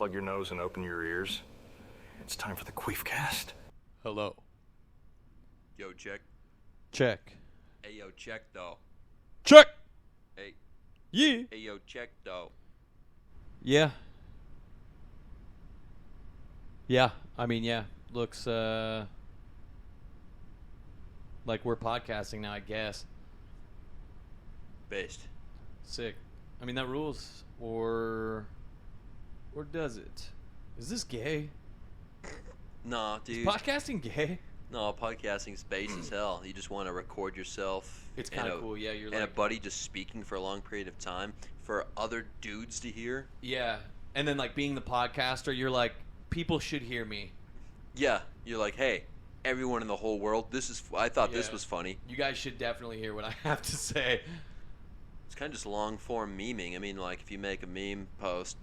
unplug your nose and open your ears. It's time for the Queefcast. Hello. Yo, check. Check. Hey, yo, check, though. Check! Hey. Yeah. Hey, yo, check, though. Yeah. Yeah. I mean, yeah. Looks, like we're podcasting now, I guess. Based. Sick. I mean, that rules. Or does it? Is this gay? Nah, dude. Is podcasting gay? No, podcasting's base as hell. You just want to record yourself. It's kind of cool, yeah. You're and like a buddy just speaking for a long period of time for other dudes to hear. Yeah. And then, like, being the podcaster, you're like, people should hear me. Yeah. You're like, hey, everyone in the whole world, I thought this was funny. You guys should definitely hear what I have to say. It's kind of just long-form memeing. I mean, like, if you make a meme post,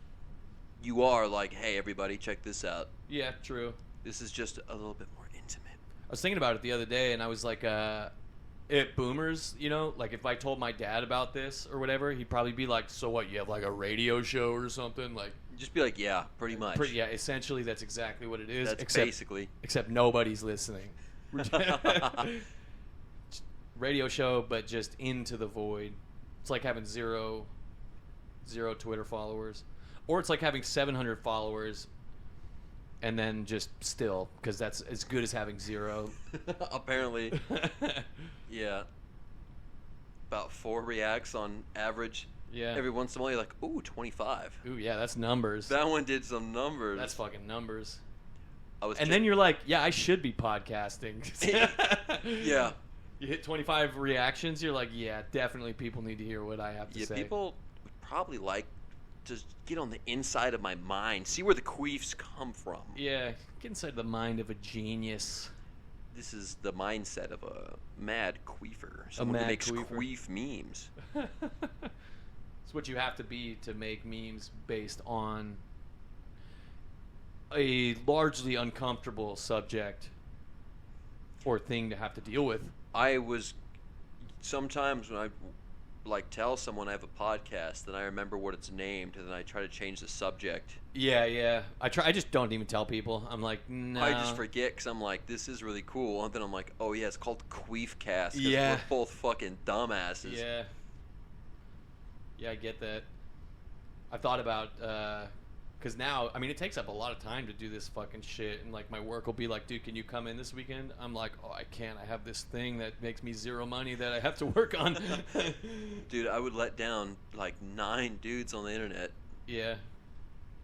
you are like, hey, everybody, check this out. Yeah, true. This is just a little bit more intimate. I was thinking about it the other day, and I was like, boomers, you know, like if I told my dad about this or whatever, he'd probably be like, so what, you have like a radio show or something? Like, just be like, yeah, pretty much. Yeah, essentially that's exactly what it is. That's basically. Except nobody's listening. Radio show, but just into the void. It's like having zero Twitter followers. Or it's like having 700 followers and then just still, because that's as good as having zero. Apparently. Yeah. About 4 reacts on average. Yeah. Every once in a while, you're like, ooh, 25. Ooh, yeah, that's numbers. That one did some numbers. That's fucking numbers. And then you're like, yeah, I should be podcasting. Yeah. You hit 25 reactions, you're like, yeah, definitely people need to hear what I have to say. Yeah, people would probably like to get on the inside of my mind, see where the queefs come from. Yeah, get inside the mind of a genius. This is the mindset of a mad queefer. Someone who makes queef memes. It's what you have to be to make memes based on a largely uncomfortable subject or thing to have to deal with. Sometimes when I tell someone I have a podcast, then I remember what it's named, and then I try to change the subject. Yeah. I just don't even tell people. I'm like, no. I just forget because I'm like, this is really cool, and then I'm like, oh yeah, it's called Queefcast. Yeah. We're both fucking dumbasses. Yeah. Yeah, I get that. I thought about, because now, I mean, it takes up a lot of time to do this fucking shit, and like my work will be like, dude, can you come in this weekend? I'm like, oh, I can't. I have this thing that makes me zero money that I have to work on. Dude, I would let down like 9 dudes on the internet. Yeah.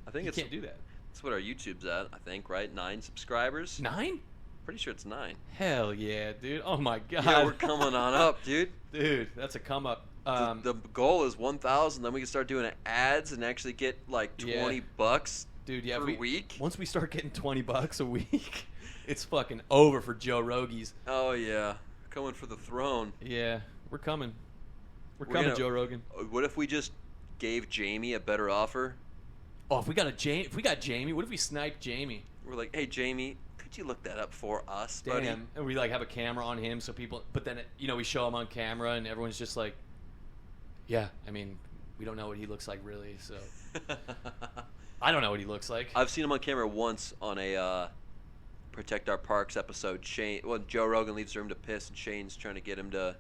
I think you can't do that. That's what our YouTube's at, I think, right? 9 subscribers. 9? Pretty sure it's 9. Hell yeah, dude. Oh my god. Yeah, we're coming on up, dude. Dude, that's a come up. The goal is 1,000. Then we can start doing ads and actually get like $20 dude, yeah, per week. Once we start getting $20 a week, it's fucking over for Joe Rogies. Oh yeah, coming for the throne. Yeah, we're coming. We're coming, Joe Rogan. What if we just gave Jamie a better offer? Oh, if we got Jamie, what if we sniped Jamie? We're like, hey Jamie, could you look that up for us, buddy? Damn. And we like have a camera on him so people, but then we show him on camera and everyone's just like, yeah, I mean, we don't know what he looks like really, so I don't know what he looks like. I've seen him on camera once on a Protect Our Parks episode. Joe Rogan leaves the room to piss, and Shane's trying to get him to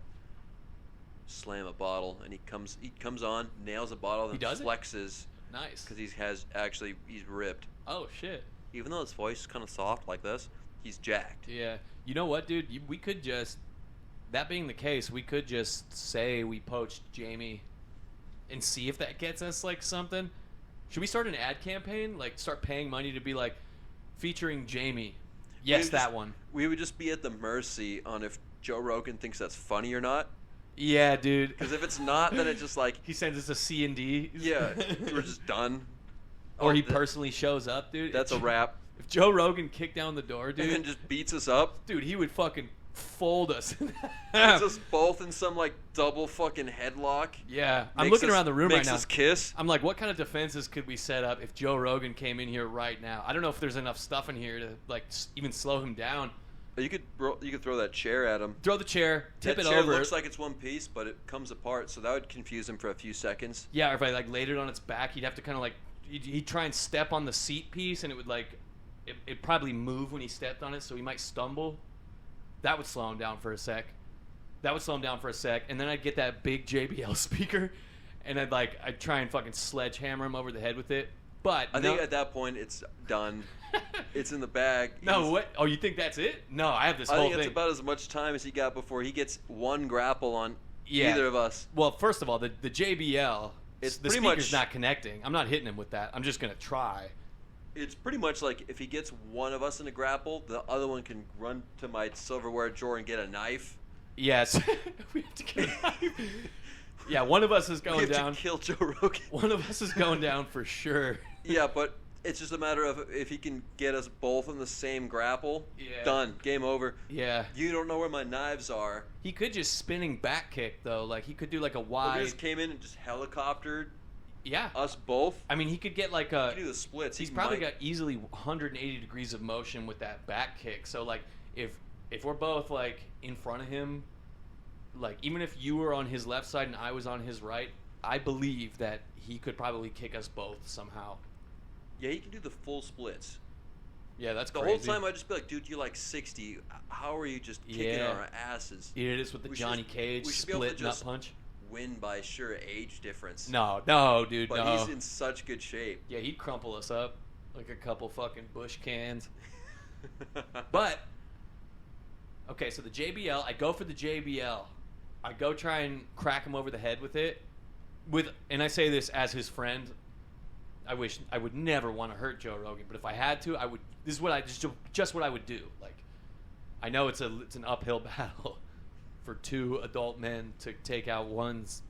slam a bottle, and he comes on, nails a bottle, and flexes. Nice. Because he's ripped. Oh shit. Even though his voice is kind of soft like this, he's jacked. Yeah. You know what, dude? We could just, that being the case, we could just say we poached Jamie and see if that gets us like something. Should we start an ad campaign? Like start paying money to be like featuring Jamie? Yes, that one. We would just be at the mercy on if Joe Rogan thinks that's funny or not. Yeah, dude. Because if it's not, then it's just like he sends us a C&D. Yeah, we're just done. Or he personally shows up, dude. That's a wrap. If Joe Rogan kicked down the door, dude, and just beats us up, dude, he would fucking fold us. Puts us both in some like double fucking headlock. Yeah, I'm looking around the room right now. Makes us kiss. I'm like, what kind of defenses could we set up if Joe Rogan came in here right now? I don't know if there's enough stuff in here to like even slow him down. You could throw that chair at him. Throw the chair, tip it over. That chair looks like it's one piece, but it comes apart, so that would confuse him for a few seconds. Yeah, or if I like laid it on its back, he'd have to kind of like he'd try and step on the seat piece, and it would like it'd probably move when he stepped on it, so he might stumble. That would slow him down for a sec. And then I'd get that big JBL speaker, and I'd try and fucking sledgehammer him over the head with it. But I think at that point it's done. It's in the bag. No, what? Oh, you think that's it? No, I have this I whole think thing. it's about as much time as he got before he gets one grapple on Yeah. either of us. Well, first of all, the JBL, It's the pretty speaker's much- not connecting. I'm not hitting him with that. I'm just gonna try. It's pretty much like if he gets one of us in a grapple, the other one can run to my silverware drawer and get a knife. Yes, we have to get a knife. Yeah, one of us is We going have down. to kill Joe Rogan. One of us is going down for sure. Yeah, but it's just a matter of if he can get us both in the same grapple. Yeah. Done. Game over. Yeah. You don't know where my knives are. He could just spinning back kick though. Like he could do like a Or wide. he just came in and just helicoptered Yeah. us both. I mean, he could get like He a. can do the splits. He's He probably might- got easily 180 degrees of motion with that back kick. So like, if we're both like in front of him, like even if you were on his left side and I was on his right, I believe that he could probably kick us both somehow. Yeah, he can do the full splits. Yeah, that's The crazy. whole time I'd just be like, dude, you're like 60. How are you just kicking Yeah. our asses? It is with the We Johnny should- Cage we should be able to split nut just- punch. Win by sheer age difference. No, dude, But no. he's in such good shape. Yeah, he'd crumple us up like a couple fucking bush cans. But okay, so the JBL, I go for the JBL. I go try and crack him over the head with it. And I say this as his friend. I would never want to hurt Joe Rogan, but if I had to, I would. This is what I just what I would do. Like, I know it's an uphill battle for two adult men to take out one's.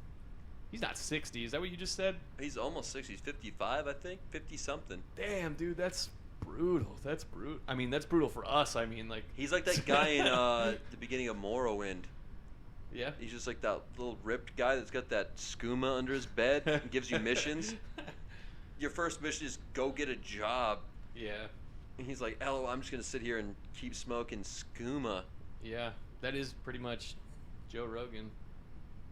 He's not 60. Is that what you just said? He's almost 60. He's 55, I think. 50 something. Damn, dude, that's brutal. That's brutal. I mean, that's brutal for us. I mean, like. He's like that guy in the beginning of Morrowind. Yeah. He's just like that little ripped guy that's got that skooma under his bed and gives you missions. Your first mission is go get a job. Yeah. And he's like, "Hello, I'm just gonna sit here and keep smoking skooma." Yeah. That is pretty much Joe Rogan.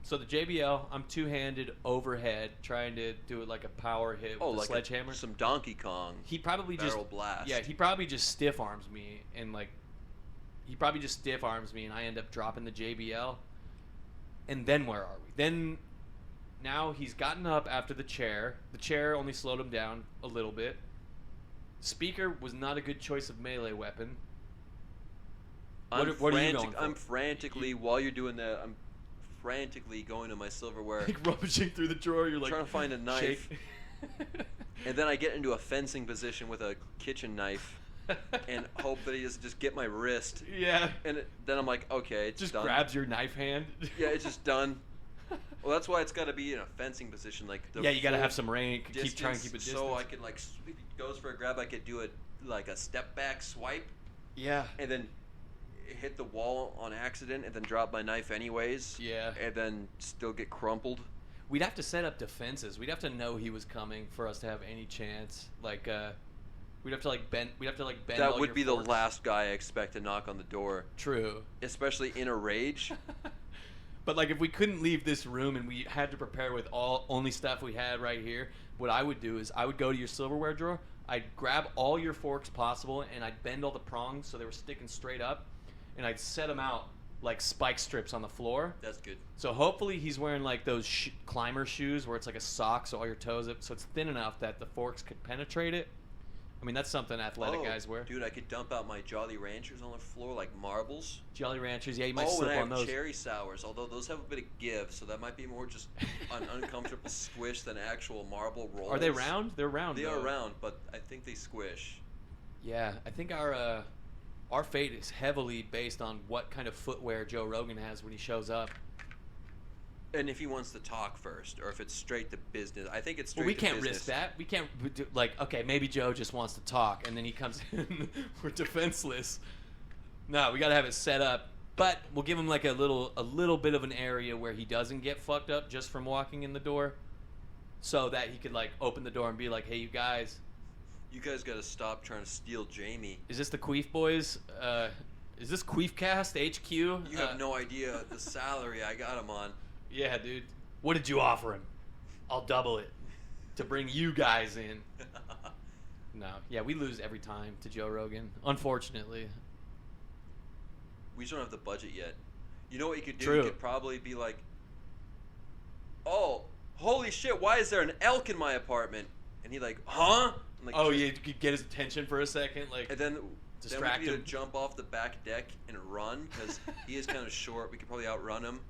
So the JBL, I'm two-handed overhead, trying to do it like a power hit with a like sledgehammer. some Donkey Kong. He probably just barrel blast. Yeah, he probably just stiff arms me and I end up dropping the JBL. And then where are we? Then now he's gotten up after the chair. The chair only slowed him down a little bit. Speaker was not a good choice of melee weapon. What are you going for? I'm frantically while you're doing that. I'm frantically going to my silverware, Like rummaging through the drawer, you're like trying to find a knife, shake. and then I get into a fencing position with a kitchen knife, and hope that he doesn't just get my wrist. Yeah. And then I'm like, okay, it's Just done. grabs your knife hand. Yeah, it's just done. Well, that's why it's got to be in a fencing position, like the Yeah, you got to full have some range. Keep trying to keep it distance, distance. so I can like if he goes for a grab, I could do it like a step back swipe, Yeah. and then hit the wall on accident, and then drop my knife anyways. Yeah. And then still get crumpled. We'd have to set up defenses. We'd have to know he was coming for us to have any chance. Like, we'd have to bend. That all would your be forks. the last guy I expect to knock on the door, True. especially in a rage. But like, if we couldn't leave this room and we had to prepare with only stuff we had right here, what I would do is I would go to your silverware drawer. I'd grab all your forks possible, and I'd bend all the prongs so they were sticking straight up, and I'd set them out like spike strips on the floor. That's good. So hopefully he's wearing like those climber shoes where it's like a sock, so all your toes up, so it's thin enough that the forks could penetrate it. I mean, that's something athletic guys wear. Dude, I could dump out my Jolly Ranchers on the floor like marbles. Jolly Ranchers, yeah, you might Oh, and slip I on have those. cherry sours, although those have a bit of give, so that might be more just an uncomfortable squish than actual marble rolls. Are they round? They're round. They though. are round, but I think they squish. Yeah, I think our fate is heavily based on what kind of footwear Joe Rogan has when he shows up. And if he wants to talk first, or if it's straight to business, I think it's straight Well, we to can't business. risk that. We can't like, okay, maybe Joe just wants to talk, and then he comes in. We're defenseless. No, we got to have it set up. But we'll give him like a little bit of an area where he doesn't get fucked up just from walking in the door, so that he could like open the door and be like, "Hey, you guys, You guys got to stop trying to steal Jamie. is this the Queef Boys? Is this Queefcast HQ? You have no idea the salary I got him on. Yeah, dude. What did you offer him? I'll double it. to bring you guys in. No, yeah, we lose every time to Joe Rogan, unfortunately. We just don't have the budget yet. You know what you could do? True. You could probably be like, "Oh, holy shit! Why is there an elk in my apartment?" And he like, "Huh?" I'm like, Oh, yeah, you could get his attention for a second, like, And then distract we could him. either jump off the back deck and run because he is kind of short. We could probably outrun him.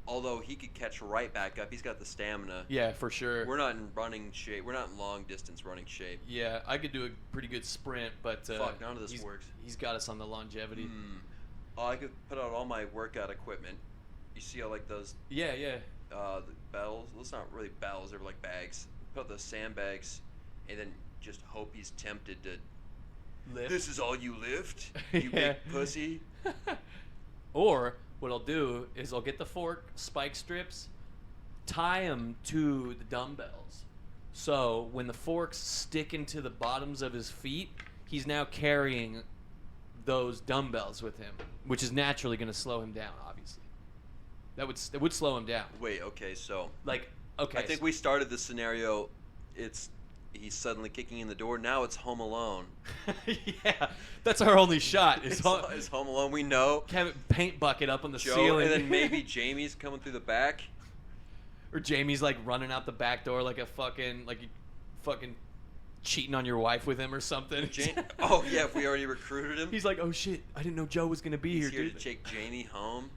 Although he could catch right back up. He's got the stamina. Yeah, for sure. We're not in running shape. We're not in long distance running shape. Yeah, I could do a pretty good sprint, but Fuck, none of this he's, works. He's got us on the longevity. Oh, I could put out all my workout equipment. You see how like those Yeah, yeah. the bells? Well, it's not really bells. They're like bags. Put out the sandbags, and then just hope he's tempted to. Lift. This is all you lift, you Yeah. big pussy. Or what I'll do is I'll get the fork spike strips, tie them to the dumbbells. So when the forks stick into the bottoms of his feet, he's now carrying those dumbbells with him, which is naturally going to slow him down, obviously. That would slow him down. Wait, okay, so Like, okay. I think we started this scenario. He's suddenly kicking in the door. Now it's Home Alone. Yeah, that's our only shot. Is It's Home Alone. We know have a paint bucket up on the Joe, ceiling, and then maybe Jamie's coming through the back. or Jamie's like running out the back door like you fucking cheating on your wife with him or something. Oh yeah, if we already recruited him. He's like, oh shit, I didn't know Joe was gonna be He's here, here dude. to take Jamie home.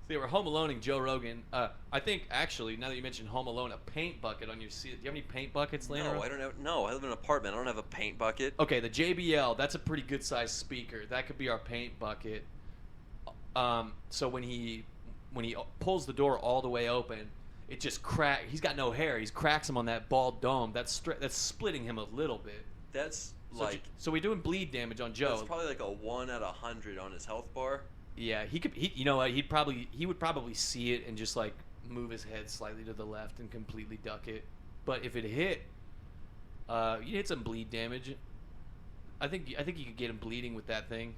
They were Home Aloneing Joe Rogan. I think actually, now that you mentioned Home Alone, a paint bucket on your seat. Do you have any paint buckets laying around? No, I don't have. No, I live in an apartment. I don't have a paint bucket. Okay, the JBL, that's a pretty good sized speaker. That could be our paint bucket. So when he pulls the door all the way open, it just crack. He's got no hair. He cracks him on that bald dome. That's splitting him a little bit. That's So, like. so we're doing bleed damage on Joe. That's probably like a 1 out of 100 on his health bar. Yeah, he could. You know what? He would probably see it and just like move his head slightly to the left and completely duck it. But if it hit, you hit some bleed damage. I think you could get him bleeding with that thing.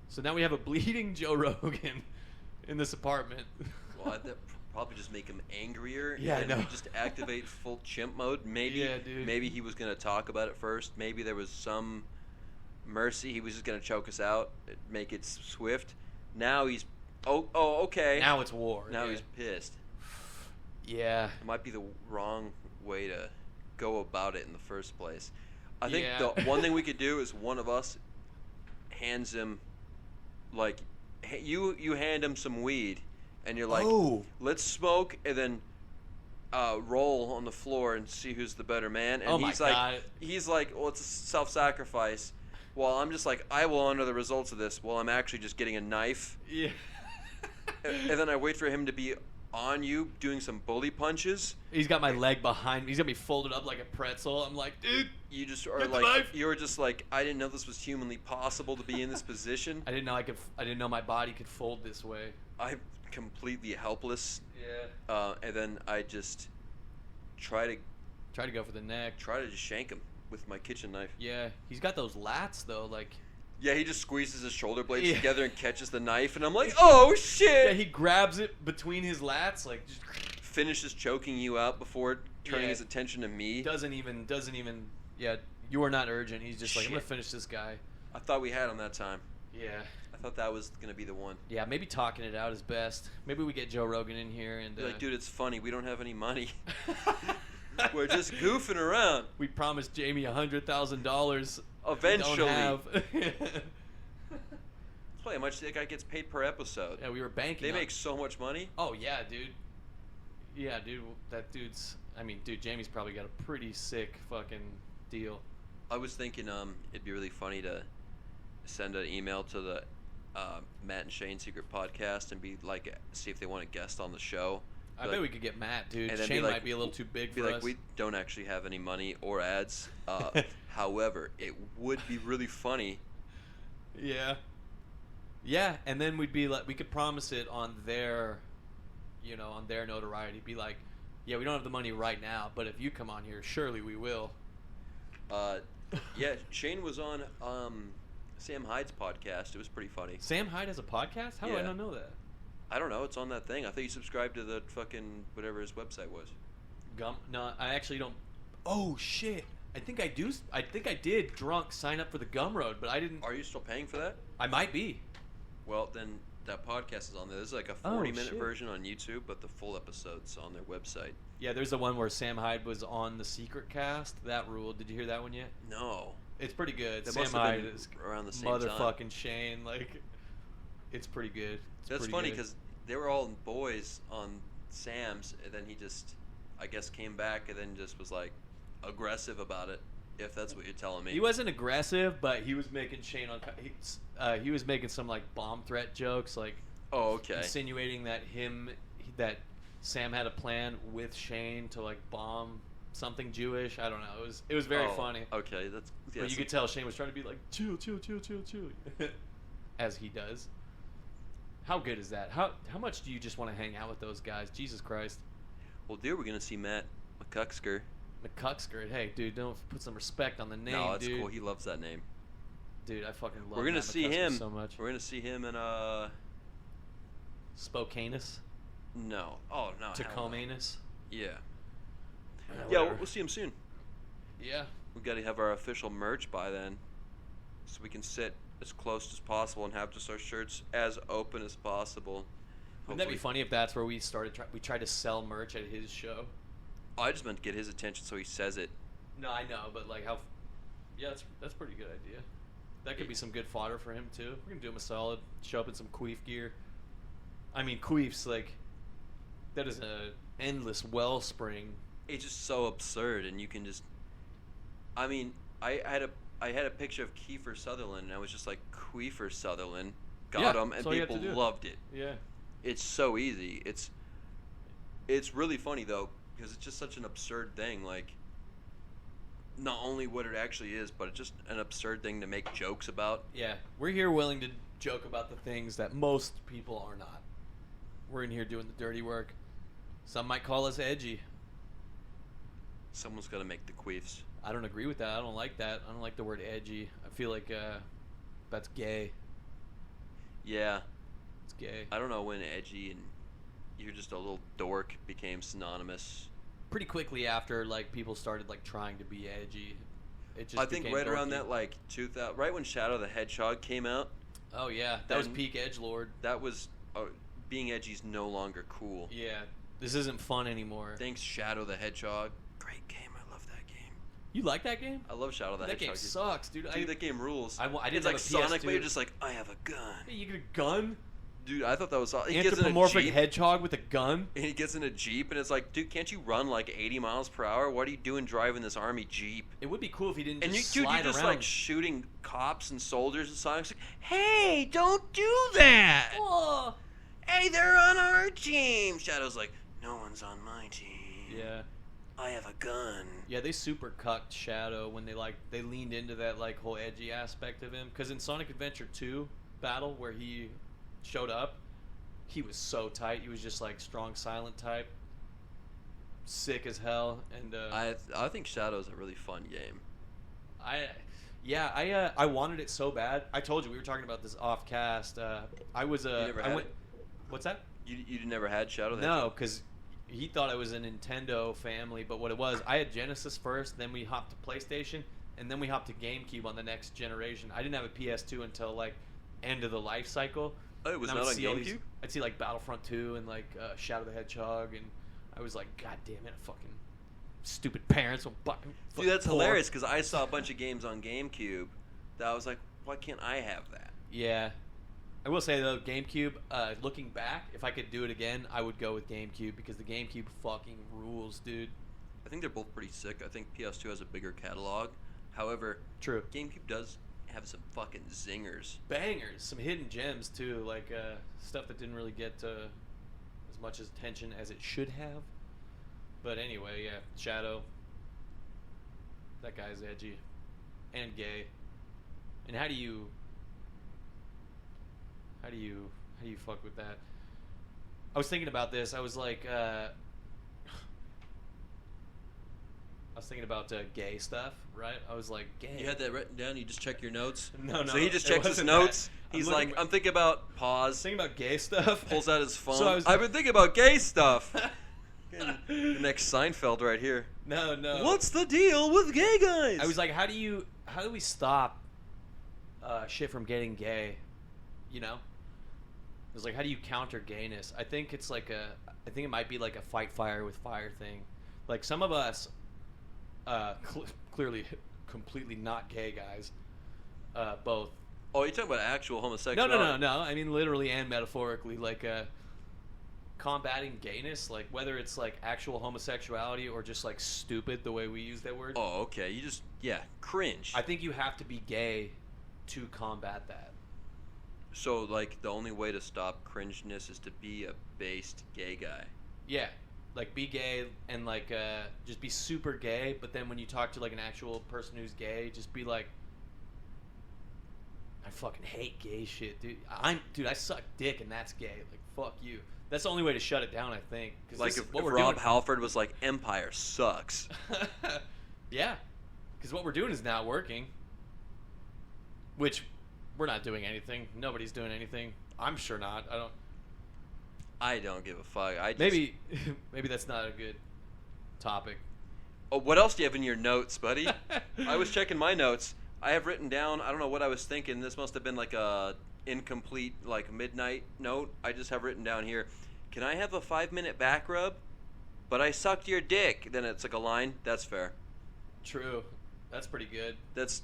So now we have a bleeding Joe Rogan in this apartment. Well, that probably just make him angrier. Yeah, I and know. Just activate full chimp mode. Maybe. Yeah, dude. Maybe he was gonna talk about it first. Maybe there was some mercy. He was just gonna choke us out, make it swift. Now he's. Okay. Now it's war. Now yeah. he's pissed. Yeah. It might be the wrong way to go about it in the first place. I think Yeah. the one thing we could do is one of us hands him, like, you hand him some weed, and you're like, Oh. let's smoke, and then roll on the floor and see who's the better man. And Oh my God. he's like, well, it's a self-sacrifice. Well, I'm just like, I will honor the results of this. Well, I'm actually just getting a knife. Yeah. And then I wait for him to be on you doing some bully punches. He's got my leg behind me. He's gonna be folded up like a pretzel. I'm like, dude. You just are Get the like, knife. you were just like, I didn't know this was humanly possible to be in this position. I didn't know my body could fold this way. I'm completely helpless. Yeah. And then I just try to Go for the neck. just shank him with my kitchen knife. Yeah. He's got those lats though, like. Yeah, he just squeezes his shoulder blades Yeah. together and catches the knife, and I'm like, oh shit! Yeah, he grabs it between his lats, like just Finishes choking you out before turning Yeah. his attention to me. doesn't even. Yeah, you are not urgent. He's just like, I'm gonna Shit. finish this guy. I thought we had him that time. Yeah. I thought that was gonna be the one. Yeah, maybe talking it out is best. Maybe we get Joe Rogan in here and. Be like, dude, it's funny. We don't have any money. We're just goofing around. We promised Jamie $100,000. Eventually. That's That's probably how much that guy gets paid per episode. Yeah, we were banking. They on- make so much money. Oh yeah, dude. Yeah, dude. That dude's. I mean, dude, Jamie's probably got a pretty sick fucking deal. I was thinking it'd be really funny to send an email to the Matt and Shane Secret Podcast and be like, see if they want a guest on the show. I bet we could get Matt, dude. and then be Shane like- might be a little too big Be for like, us. we don't actually have any money or ads. However, it would be really funny. Yeah. Yeah, and then we'd be like, we could promise it on their, on their notoriety. Be like, yeah, we don't have the money right now, but if you come on here, surely we will. Yeah, Shane was on Sam Hyde's podcast. It was pretty funny. Sam Hyde has a podcast? How do I Yeah. not know that? I don't know. It's on that thing. I thought you subscribed to the fucking whatever his website was. Gum? No, I actually don't. Oh shit! I think I do. I think I did drunk sign up for the Gum Road, but I didn't. Are you still paying for that? I might be. Well, then that podcast is on there. This is like a 40-minute version on YouTube, but the full episode's on their website. Yeah, there's the one where Sam Hyde was on the Secret Cast. That ruled. Did you hear that one yet? No. It's pretty good. That Sam must have Hyde been is around the same time. motherfucking Shane. Like, it's pretty good. That's funny because they were all boys on Sam's, and then he just, I guess, came back and then just was like aggressive about it. If that's what you're telling me. He wasn't aggressive, but he was making Shane on. He was making some like bomb threat jokes, like insinuating that Sam had a plan with Shane to like bomb something Jewish. I don't know. It was very funny. Okay, that's. But you could tell Shane was trying to be like chill, as he does. How good is that? How much do you just want to hang out with those guys? Jesus Christ. Well, dude, we're gonna see Matt McCucksker. McCucksker. Hey, dude, don't put some respect on the name, No, that's dude. cool. He loves that name. Dude, I fucking love. We're gonna Matt see McCusker him so much. We're gonna see him in Spokanus. No. Oh no. Tacomanus. Yeah. Yeah, Yeah, whatever. we'll see him soon. Yeah. We got to have our official merch by then, so we can sit as close as possible and have just our shirts as open as possible. Wouldn't that be funny if that's where we started? We tried to sell merch at his show. I just meant to get his attention, so he says it. No, I know, but like how? Yeah, that's a pretty good idea. That could be some good fodder for him too. We're gonna do him a solid. Show up in some Queef gear. I mean, Queef's like that is a endless wellspring. It's just so absurd, and you can just. I mean, I had a picture of Kiefer Sutherland, and I was just like, Queefer Sutherland, got him, and that's all you have people to do. loved it. Yeah. It's so easy. It's really funny though, because it's just such an absurd thing. Like, not only what it actually is, but it's just an absurd thing to make jokes about. Yeah, we're here willing to joke about the things that most people are not. We're in here doing the dirty work. Some might call us edgy. Someone's got to make the queefs. I don't agree with that. I don't like that. I don't like the word edgy. I feel like that's gay. Yeah. It's gay. I don't know when edgy and you're just a little dork became synonymous. Pretty quickly after like people started like trying to be edgy, it just I think became right around dorky. that like 2000, right when Shadow the Hedgehog came out. Oh yeah, that was peak edgelord. That was being edgy's no longer cool. Yeah, this isn't fun anymore. Thanks, Shadow the Hedgehog. Great game. I love that game. You like that game? I love Shadow the That Hedgehog. game sucks, dude. Dude, that game rules. I didn't it's have like a Sonic, PS2. but you're just like, I have a gun. Hey, you get a gun? Dude, I thought that was awesome. He gets in a Anthropomorphic Jeep, hedgehog with a gun? and he gets in a Jeep, and it's like, dude, can't you run like 80 miles per hour? What are you doing driving this army Jeep? It would be cool if he didn't And just you're slide just around. like shooting cops and soldiers, and Sonic's like, hey, don't do that! Whoa. Hey, they're on our team! Shadow's like, no one's on my team. Yeah. I have a gun. Yeah, they super cucked Shadow when they leaned into that like whole edgy aspect of him. Because in Sonic Adventure 2 battle where he showed up, he was so tight. He was just like strong silent type, sick as hell. And I think Shadow's a really fun game. I wanted it so bad. I told you we were talking about this off cast. I was You never had it? What's that? You never had Shadow the No, Hedgehog? because he thought I was a Nintendo family, but what it was, I had Genesis first, then we hopped to PlayStation, and then we hopped to GameCube on the next generation. I didn't have a PS2 until like end of the life cycle. Oh, it was And I not would on see all these- GameCube? I'd see like Battlefront 2 and like Shadow the Hedgehog, and I was like, God damn it, fucking stupid parents will fucking. Dude, that's hilarious because I saw a bunch of games on GameCube that I was like, why can't I have that? Yeah. I will say though, GameCube, looking back, if I could do it again, I would go with GameCube because the GameCube fucking rules, dude. I think they're both pretty sick. I think PS2 has a bigger catalog. However, True. GameCube does have some fucking zingers. Bangers, some hidden gems too, like stuff that didn't really get as much attention as it should have. But anyway, yeah, Shadow. That guy's edgy and gay. And how do you fuck with that? I was thinking about this. I was like, I was thinking about gay stuff, right? I was like, gay. You had that written down? You just check your notes? No. So he just it checks his wasn't notes. that. He's I'm like, looking- I'm thinking about I was pause. thinking about gay stuff. Pulls out his phone. So I was- I've been thinking about gay stuff. The next Seinfeld right here. No. What's the deal with gay guys? I was like, how do we stop shit from getting gay? You know? It was like, how do you counter gayness? I think it's like I think it might be like a fight fire with fire thing. Like some of us, clearly completely not gay guys, both. Oh, you're talking about actual homosexuality? No. I mean literally and metaphorically, like combating gayness, like whether it's like actual homosexuality or just like stupid the way we use that word. Oh, okay. You just cringe. I think you have to be gay to combat that. So, like, the only way to stop cringeness is to be a based gay guy. Yeah, like be gay and like just be super gay. But then when you talk to like an actual person who's gay, just be like, I fucking hate gay shit, dude. I suck dick and that's gay. Like fuck you. That's the only way to shut it down, I think. Like if Rob Halford was like, Empire sucks. Yeah, because what we're doing is not working. Which. We're not doing anything. Nobody's doing anything. I'm sure not. I don't give a fuck. Maybe that's not a good topic. Oh, what else do you have in your notes, buddy? I was checking my notes. I have written down, I don't know what I was thinking. This must have been like a incomplete, like midnight note. I just have written down here, can I have a 5-minute back rub? But I sucked your dick. Then it's like a line. That's fair. True. That's pretty good. That's...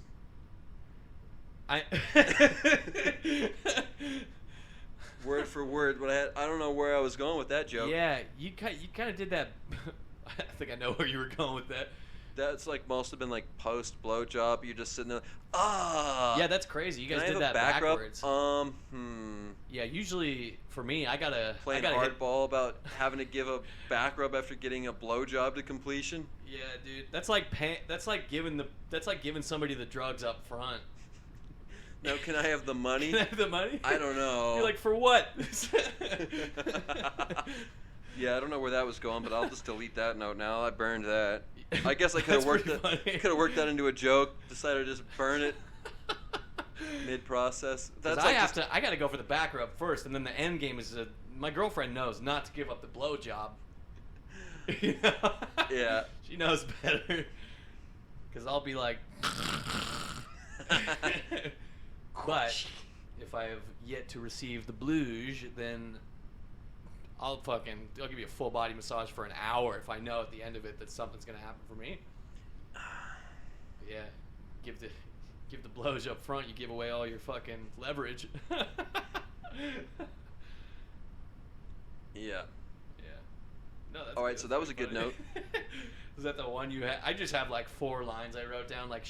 word for word, but I don't know where I was going with that joke. Yeah, you kind of did that. I think I know where you were going with that. That's like must have been like post blowjob. You're just sitting there. Yeah, that's crazy. You guys did that back backwards. Rub? Yeah, usually for me, I gotta hardball about having to give a back rub after getting a blowjob to completion. Yeah, dude, that's like giving somebody the drugs up front. Now, can I have the money? Can I have the money? I don't know. You're like, for what? Yeah, I don't know where that was going, but I'll just delete that note now. I burned that. I guess I could have worked that into a joke. Decided to just burn it mid-process. That's like I gotta go for the back rub first, and then the end game is my girlfriend knows not to give up the blowjob. You know? Yeah. She knows better. Because I'll be like. But if I have yet to receive the blues, then I'll give you a full body massage for an hour if I know at the end of it that something's gonna happen for me. But yeah, give the blows up front. You give away all your fucking leverage. Yeah. No, that's all right, good. so that was a good note. Was that the one you had? I just have like 4 lines I wrote down. Like,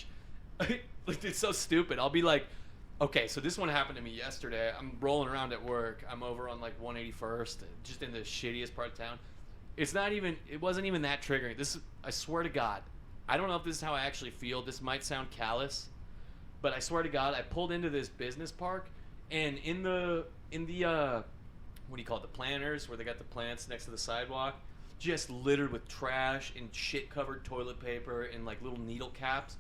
it's so stupid. I'll be like, okay, so this one happened to me yesterday. I'm rolling around at work. I'm over on like 181st, just in the shittiest part of town. It wasn't even that triggering. I swear to God, I don't know if this is how I actually feel. This might sound callous, but I swear to God, I pulled into this business park, and in the what do you call it, the planters, where they got the plants next to the sidewalk, just littered with trash and shit-covered toilet paper and like little needle caps.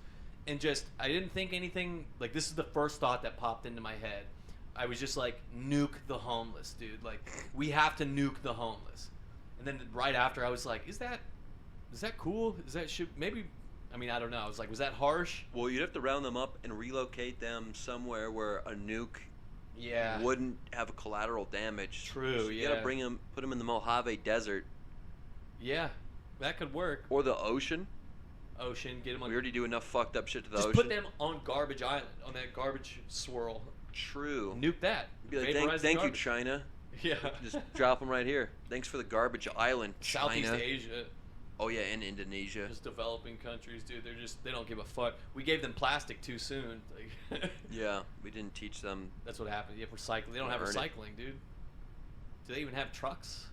And just, I didn't think anything, like this is the first thought that popped into my head. I was just like, nuke the homeless, dude. Like, we have to nuke the homeless. And then right after, I was like, is that cool? Maybe, I mean, I don't know. I was like, was that harsh? Well, you'd have to round them up and relocate them somewhere where a nuke wouldn't have a collateral damage. True, so you gotta put them in the Mojave Desert. Yeah, that could work. Or the ocean. Get them on. We already do enough fucked up shit to the ocean. Just put them on Garbage Island, on that garbage swirl. True. Nuke that. Be like, thank you, China. Yeah. Just drop them right here. Thanks for the Garbage Island, China. Southeast Asia. Oh yeah, and Indonesia. Just developing countries, dude. They don't give a fuck. We gave them plastic too soon. Like, yeah, we didn't teach them. That's what happened. You have recycling. They don't have recycling, dude. Do they even have trucks?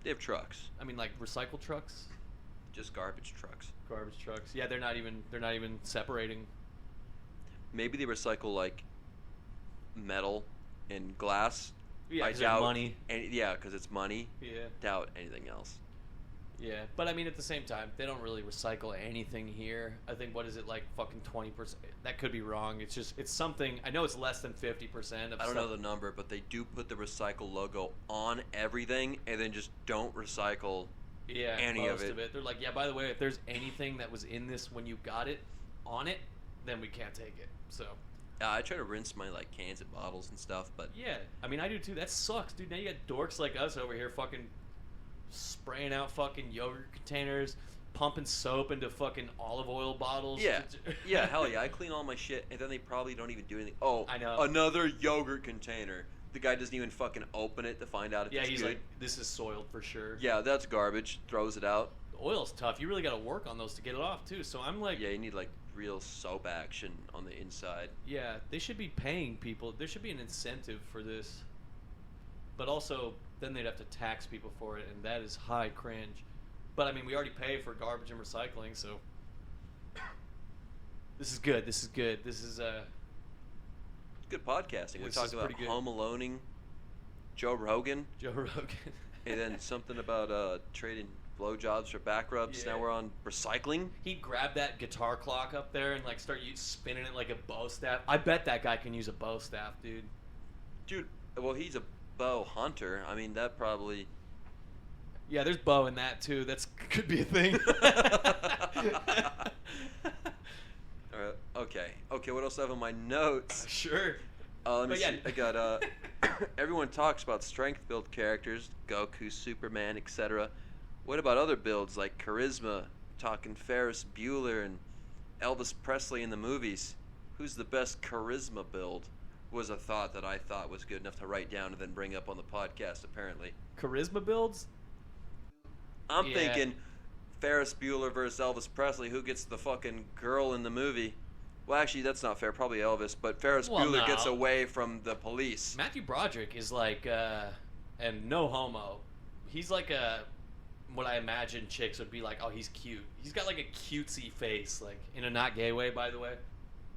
They have trucks. I mean, like recycle trucks. Just garbage trucks. Garbage trucks. Yeah, they're not even separating. Maybe they recycle like metal and glass. Yeah, I doubt money. Because it's money. Yeah. Doubt anything else. Yeah, but I mean, at the same time, they don't really recycle anything here. I think, what is it, like fucking 20%? That could be wrong. It's something. I know it's less than 50% of. I don't know the number, but they do put the recycle logo on everything, and then just don't recycle Yeah, any most of it. They're like, yeah, by the way, if there's anything that was in this when you got it on it, then we can't take it. So. I try to rinse my like cans and bottles and stuff, but Yeah, I mean, I do too. That sucks, dude. Now you got dorks like us over here fucking spraying out fucking yogurt containers, pumping soap into fucking olive oil bottles. yeah, hell yeah. I clean all my shit, and then they probably don't even do anything. Oh, I know. Another yogurt container. The guy doesn't even fucking open it to find out if it's he's good. like, this is soiled for sure. Yeah, that's garbage. Throws it out. The oil's tough. You really got to work on those to get it off too. So I'm like, Yeah, you need like real soap action on the inside. yeah, they should be paying people. There should be an incentive for this. But also, then they'd have to tax people for it, and that is high cringe. But I mean, we already pay for garbage and recycling, so this is good. This is good. This is Good podcasting. We This talked is about pretty good. Home Aloneing, Joe Rogan, Joe Rogan. and then something about trading blowjobs for back rubs. Yeah. Now we're on recycling. He'd grab that guitar clock up there and like start spinning it like a bow staff. I bet that guy can use a bow staff, dude. Dude, well, he's a bow hunter. I mean, that probably... Yeah, there's bow in that too. That's could be a thing. Okay, what else do I have on my notes? Sure. Let me But yeah. see. I got, everyone talks about strength build characters, Goku, Superman, etc. What about other builds like charisma, talking Ferris Bueller and Elvis Presley in the movies? Who's the best charisma build? Was a thought that I thought was good enough to write down and then bring up on the podcast, apparently. Charisma builds? I'm Yeah. thinking Ferris Bueller versus Elvis Presley. Who gets the fucking girl in the movie? Well, actually, that's not fair. Probably Elvis, but Ferris Well, Bueller no. gets away from the police. Matthew Broderick is like, and no homo. He's like what I imagine chicks would be like, oh, he's cute. He's got like a cutesy face, like in a not gay way, by the way.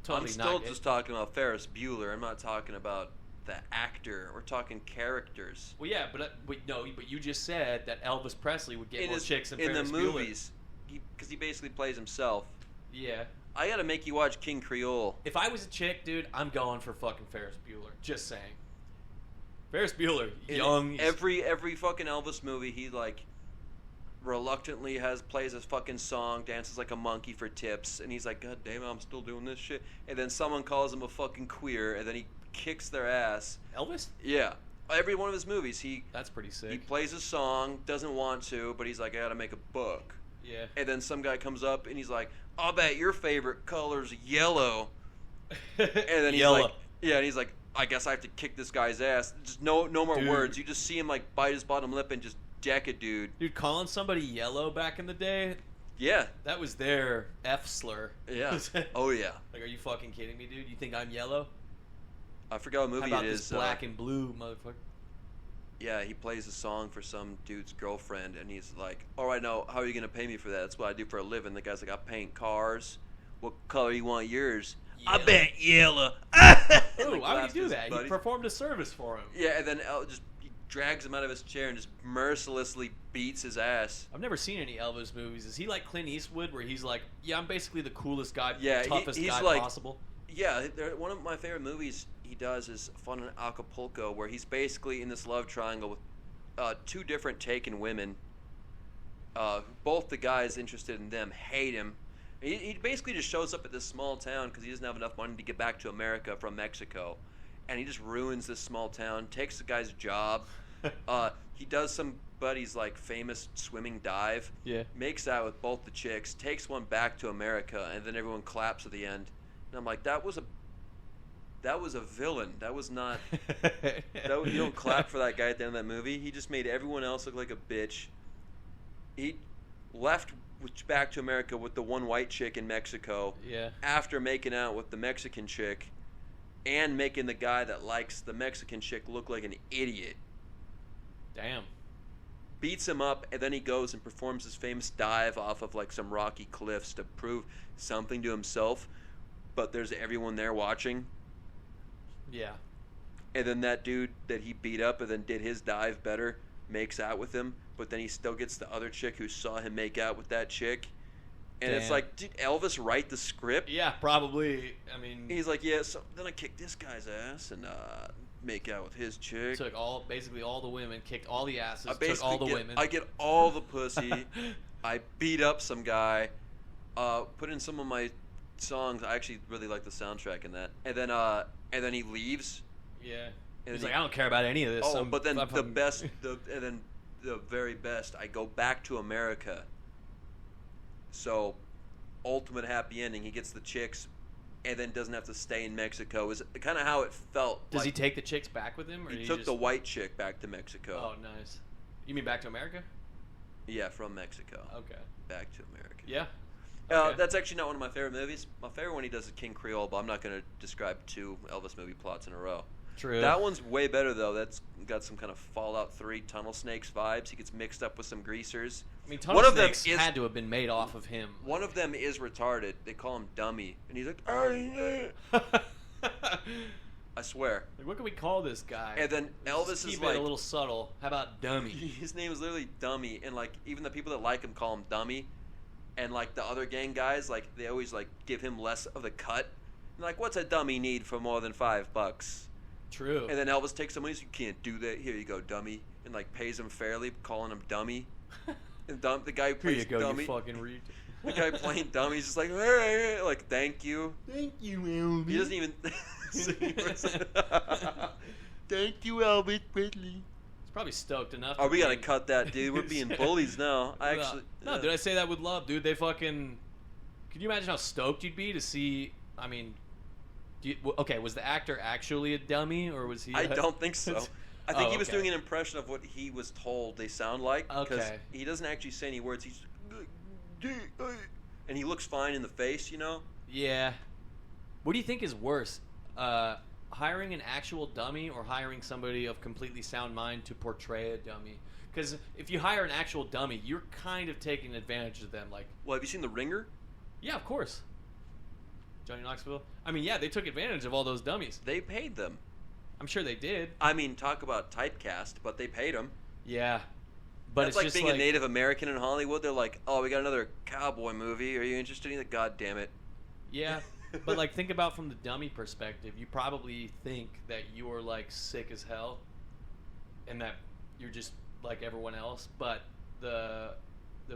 Totally I'm still not gay. just talking about Ferris Bueller. I'm not talking about the actor. We're talking characters. Well, yeah, but you just said that Elvis Presley would get more chicks than in Ferris the Bueller. movies, because he basically plays himself. Yeah. I gotta make you watch King Creole. If I was a chick, dude, I'm going for fucking Ferris Bueller. Just saying. Ferris Bueller, young. In every fucking Elvis movie, he like reluctantly plays his fucking song, dances like a monkey for tips, and he's like, God damn it, I'm still doing this shit. And then someone calls him a fucking queer, and then he kicks their ass. Elvis? Yeah. Every one of his movies, That's pretty sick. he plays a song, doesn't want to, but he's like, I gotta make a book. Yeah. And then some guy comes up and he's like, I'll bet your favorite color's yellow. And then he's Yellow. like, yeah, and he's like, I guess I have to kick this guy's ass. Just no more Dude. words. You just see him like bite his bottom lip and just deck a dude. Dude, calling somebody yellow back in the day, Yeah. that was their F slur. Yeah. Oh yeah. Like, are you fucking kidding me, dude? You think I'm yellow? I forgot what How movie about it this is. black and blue, motherfucker? Yeah, he plays a song for some dude's girlfriend, and he's like, all right, now, how are you going to pay me for that? That's what I do for a living. The guy's like, I paint cars. What color you want yours? I Yellow. bet yellow. Ooh, Like, why would laughs he at do his that? He buddies. performed a service for him. Yeah, and then he drags him out of his chair and just mercilessly beats his ass. I've never seen any Elvis movies. Is he like Clint Eastwood, where he's like, yeah, I'm basically the coolest guy, Yeah, toughest he's guy like- possible? Yeah, one of my favorite movies he does is Fun in Acapulco, where he's basically in this love triangle with two different taken women. Both the guys interested in them hate him. He basically just shows up at this small town because he doesn't have enough money to get back to America from Mexico. And he just ruins this small town, takes the guy's job. He does somebody's like famous swimming dive. Yeah. Makes out with both the chicks, takes one back to America, and then everyone claps at the end. And I'm like, that was a villain. That was not. You don't clap for that guy at the end of that movie. He just made everyone else look like a bitch. He left back to America with the one white chick in Mexico. Yeah. After making out with the Mexican chick, and making the guy that likes the Mexican chick look like an idiot. Damn. Beats him up, and then he goes and performs his famous dive off of like some rocky cliffs to prove something to himself. But there's everyone there watching. Yeah. And then that dude that he beat up and then did his dive better makes out with him, but then he still gets the other chick who saw him make out with that chick. And it's Damn. like, did Elvis write the script? Yeah, probably. I mean, He's like, yeah, so then I kicked this guy's ass, and make out with his chick. Took basically all the women, kicked all the asses, I took basically all the women. I get all the pussy. I beat up some guy. Put in some of my songs. I actually really like the soundtrack in that. And then he leaves. Yeah. And He's like, I don't care about any of this. Oh, but then the very best, I go back to America. So, ultimate happy ending. He gets the chicks, and then doesn't have to stay in Mexico. Is kind of how it felt. Does he take the chicks back with him? Or he took the white chick back to Mexico. Oh, nice. You mean back to America? Yeah, from Mexico. Okay. Back to America. Yeah. Okay. That's actually not one of my favorite movies. My favorite one he does is King Creole, but I'm not going to describe 2 Elvis movie plots in a row. True. That one's way better, though. That's got some kind of Fallout 3 Tunnel Snakes vibes. He gets mixed up with some greasers. I mean, Tunnel Snakes had to have been made off of him. One of them is retarded. They call him Dummy. And he's like, I swear. Like, what can we call this guy? And then Elvis is keep like... it a little subtle. How about Dummy? His name is literally Dummy. And, like, even the people that like him call him Dummy. And, like, the other gang guys, like, they always, like, give him less of the cut. And, like, what's a dummy need for more than $5? True. And then Elvis takes some money, so you can't do that. Here you go, dummy. And, like, pays him fairly, calling him Dummy. And the guy who plays Here you go, Dummy. you fucking read. The guy playing Dummy is just like, hey, like, thank you. Thank you, Elvis. He doesn't even... Thank you, Elvis Presley. He's probably stoked enough. Oh, we gotta cut that, dude. We're being bullies now. No, dude, I say that with love, dude. They fucking... Can you imagine how stoked you'd be to see... I mean... Okay, was the actor actually a dummy, or was he... I don't think so. I think he was okay. doing an impression of what he was told they sound like. Okay. He doesn't actually say any words. He's just... And he looks fine in the face, you know? Yeah. What do you think is worse? Hiring an actual dummy or hiring somebody of completely sound mind to portray a dummy? Because if you hire an actual dummy, you're kind of taking advantage of them. Like, well, have you seen The Ringer? Yeah, of course. Johnny Knoxville. I mean, yeah, they took advantage of all those dummies. They paid them. I'm sure they did. I mean, talk about typecast, but they paid them. Yeah. But That's it's like just being a Native American in Hollywood. They're like, oh, we got another cowboy movie. Are you interested in it? God damn it. Yeah. But, like, think about from the dummy perspective. You probably think that you're, like, sick as hell and that you're just like everyone else. But the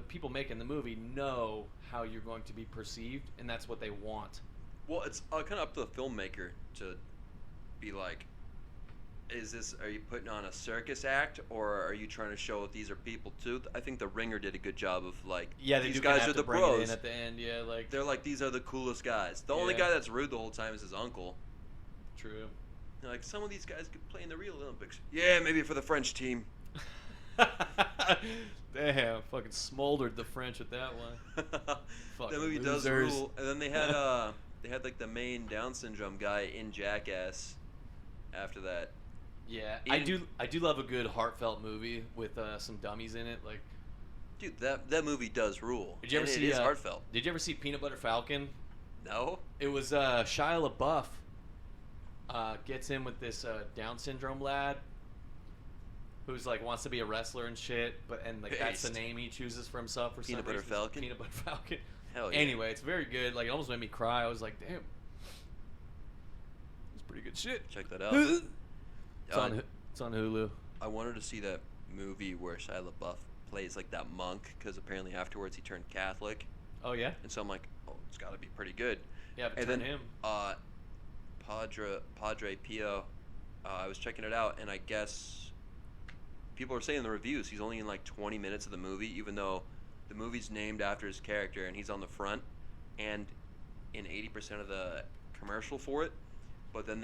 people making the movie know how you're going to be perceived, and that's what they want. Well, it's kind of up to the filmmaker to be like, are you putting on a circus act, or are you trying to show that these are people too? I think The Ringer did a good job of like, yeah, these guys are the bros. It in at the end, yeah, like they're like, these are the coolest guys. The only guy that's rude the whole time is his uncle. True. They're like, some of these guys could play in the real Olympics. Yeah, maybe for the French team. Damn, fucking smoldered the French with that one. That movie does rule. And then they had like the main Down syndrome guy in Jackass. After that. Yeah, I do love a good heartfelt movie with some dummies in it. Like, dude, that movie does rule. Did you ever see? It is heartfelt. Did you ever see Peanut Butter Falcon? No. It was Shia LaBeouf gets in with this Down syndrome lad who's like wants to be a wrestler and shit, and like that's the name he chooses for himself for some reason. Peanut Butter Falcon. Peanut Butter Falcon. Hell yeah. Anyway, it's very good. Like, it almost made me cry. I was like, damn, it's pretty good shit. Check that out. It's on Hulu. I wanted to see that movie where Shia LaBeouf plays like that monk, because apparently afterwards he turned Catholic. Oh yeah. And so I'm like, oh, it's got to be pretty good. Yeah, but and turn then him. Padre Pio, I was checking it out, and I guess people are saying in the reviews he's only in like 20 minutes of the movie, even though the movie's named after his character and he's on the front and in 80% of the commercial for it. But then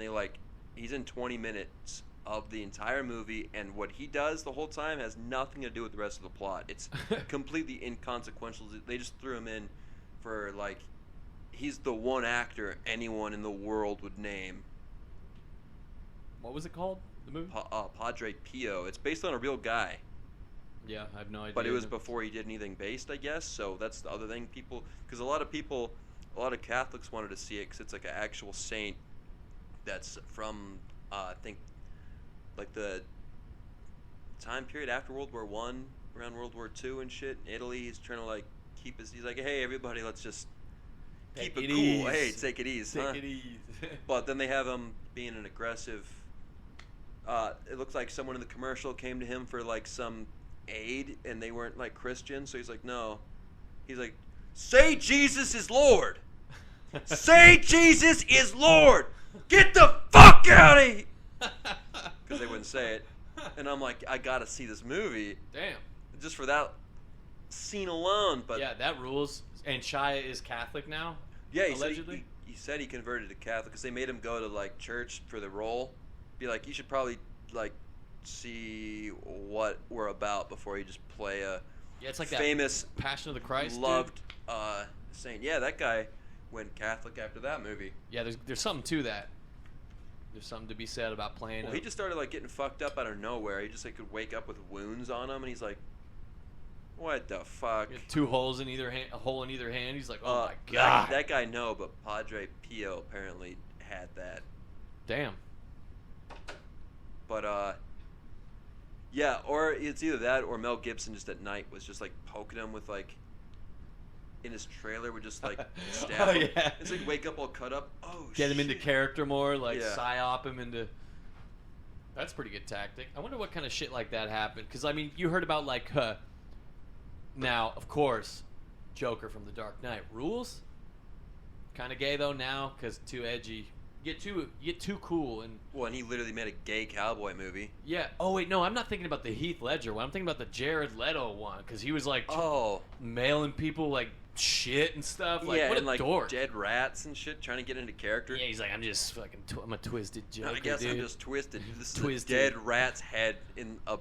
he's in 20 minutes of the entire movie, and what he does the whole time has nothing to do with the rest of the plot. It's completely inconsequential. They just threw him in for like, he's the one actor anyone in the world would name. What was it called? The movie? Padre Pio. It's based on a real guy. Yeah, I have no idea. But it was before he did anything based, I guess. So that's the other thing. Because a lot of Catholics wanted to see it because it's like an actual saint that's from, I think, like the time period after World War I, around World War II and shit. In Italy, he's trying to like he's like, hey, everybody, let's just keep it cool. Easy. Hey, take it easy. Take it easy. But then they have him being an aggressive It looked like someone in the commercial came to him for like some aid, and they weren't like Christian. So he's like, no. He's like, say Jesus is Lord. Say Jesus is Lord. Get the fuck out of here. Because they wouldn't say it. And I'm like, I gotta see this movie. Damn. Just for that scene alone. But yeah, that rules. And Shia is Catholic now. yeah, allegedly. He said he converted to Catholic because they made him go to like church for the role. Be like, you should probably like see what we're about before you just play a It's like famous that Passion of the Christ. loved saint. Yeah, that guy went Catholic after that movie. Yeah, there's something to that. There's something to be said about playing. Well, he just started like getting fucked up out of nowhere. He just like could wake up with wounds on him, and he's like, "What the fuck?" Two holes in either hand, a hole in either hand. He's like, "Oh my god." That guy no, but Padre Pio apparently had that. Damn. But yeah, or it's either that or Mel Gibson just at night was just like poking him with like in his trailer would just like stab him. Yeah. It's like wake up all cut up. Oh shit. Get him into character more, like Yeah. psyop him into. That's a pretty good tactic. I wonder what kind of shit like that happened. Because I mean, you heard about like now, of course, Joker from The Dark Knight rules. Kind of gay though now because too edgy. Get too cool and. Well, and he literally made a gay cowboy movie. Yeah. Oh wait, no, I'm not thinking about the Heath Ledger one. I'm thinking about the Jared Leto one because he was like mailing people like shit and stuff. Like, yeah, what and a like dork. dead rats and shit, trying to get into character. Yeah, he's like, I'm just fucking, I'm a twisted Joker, I guess dude. I'm just twisted. This Twisted. is a dead rat's head in a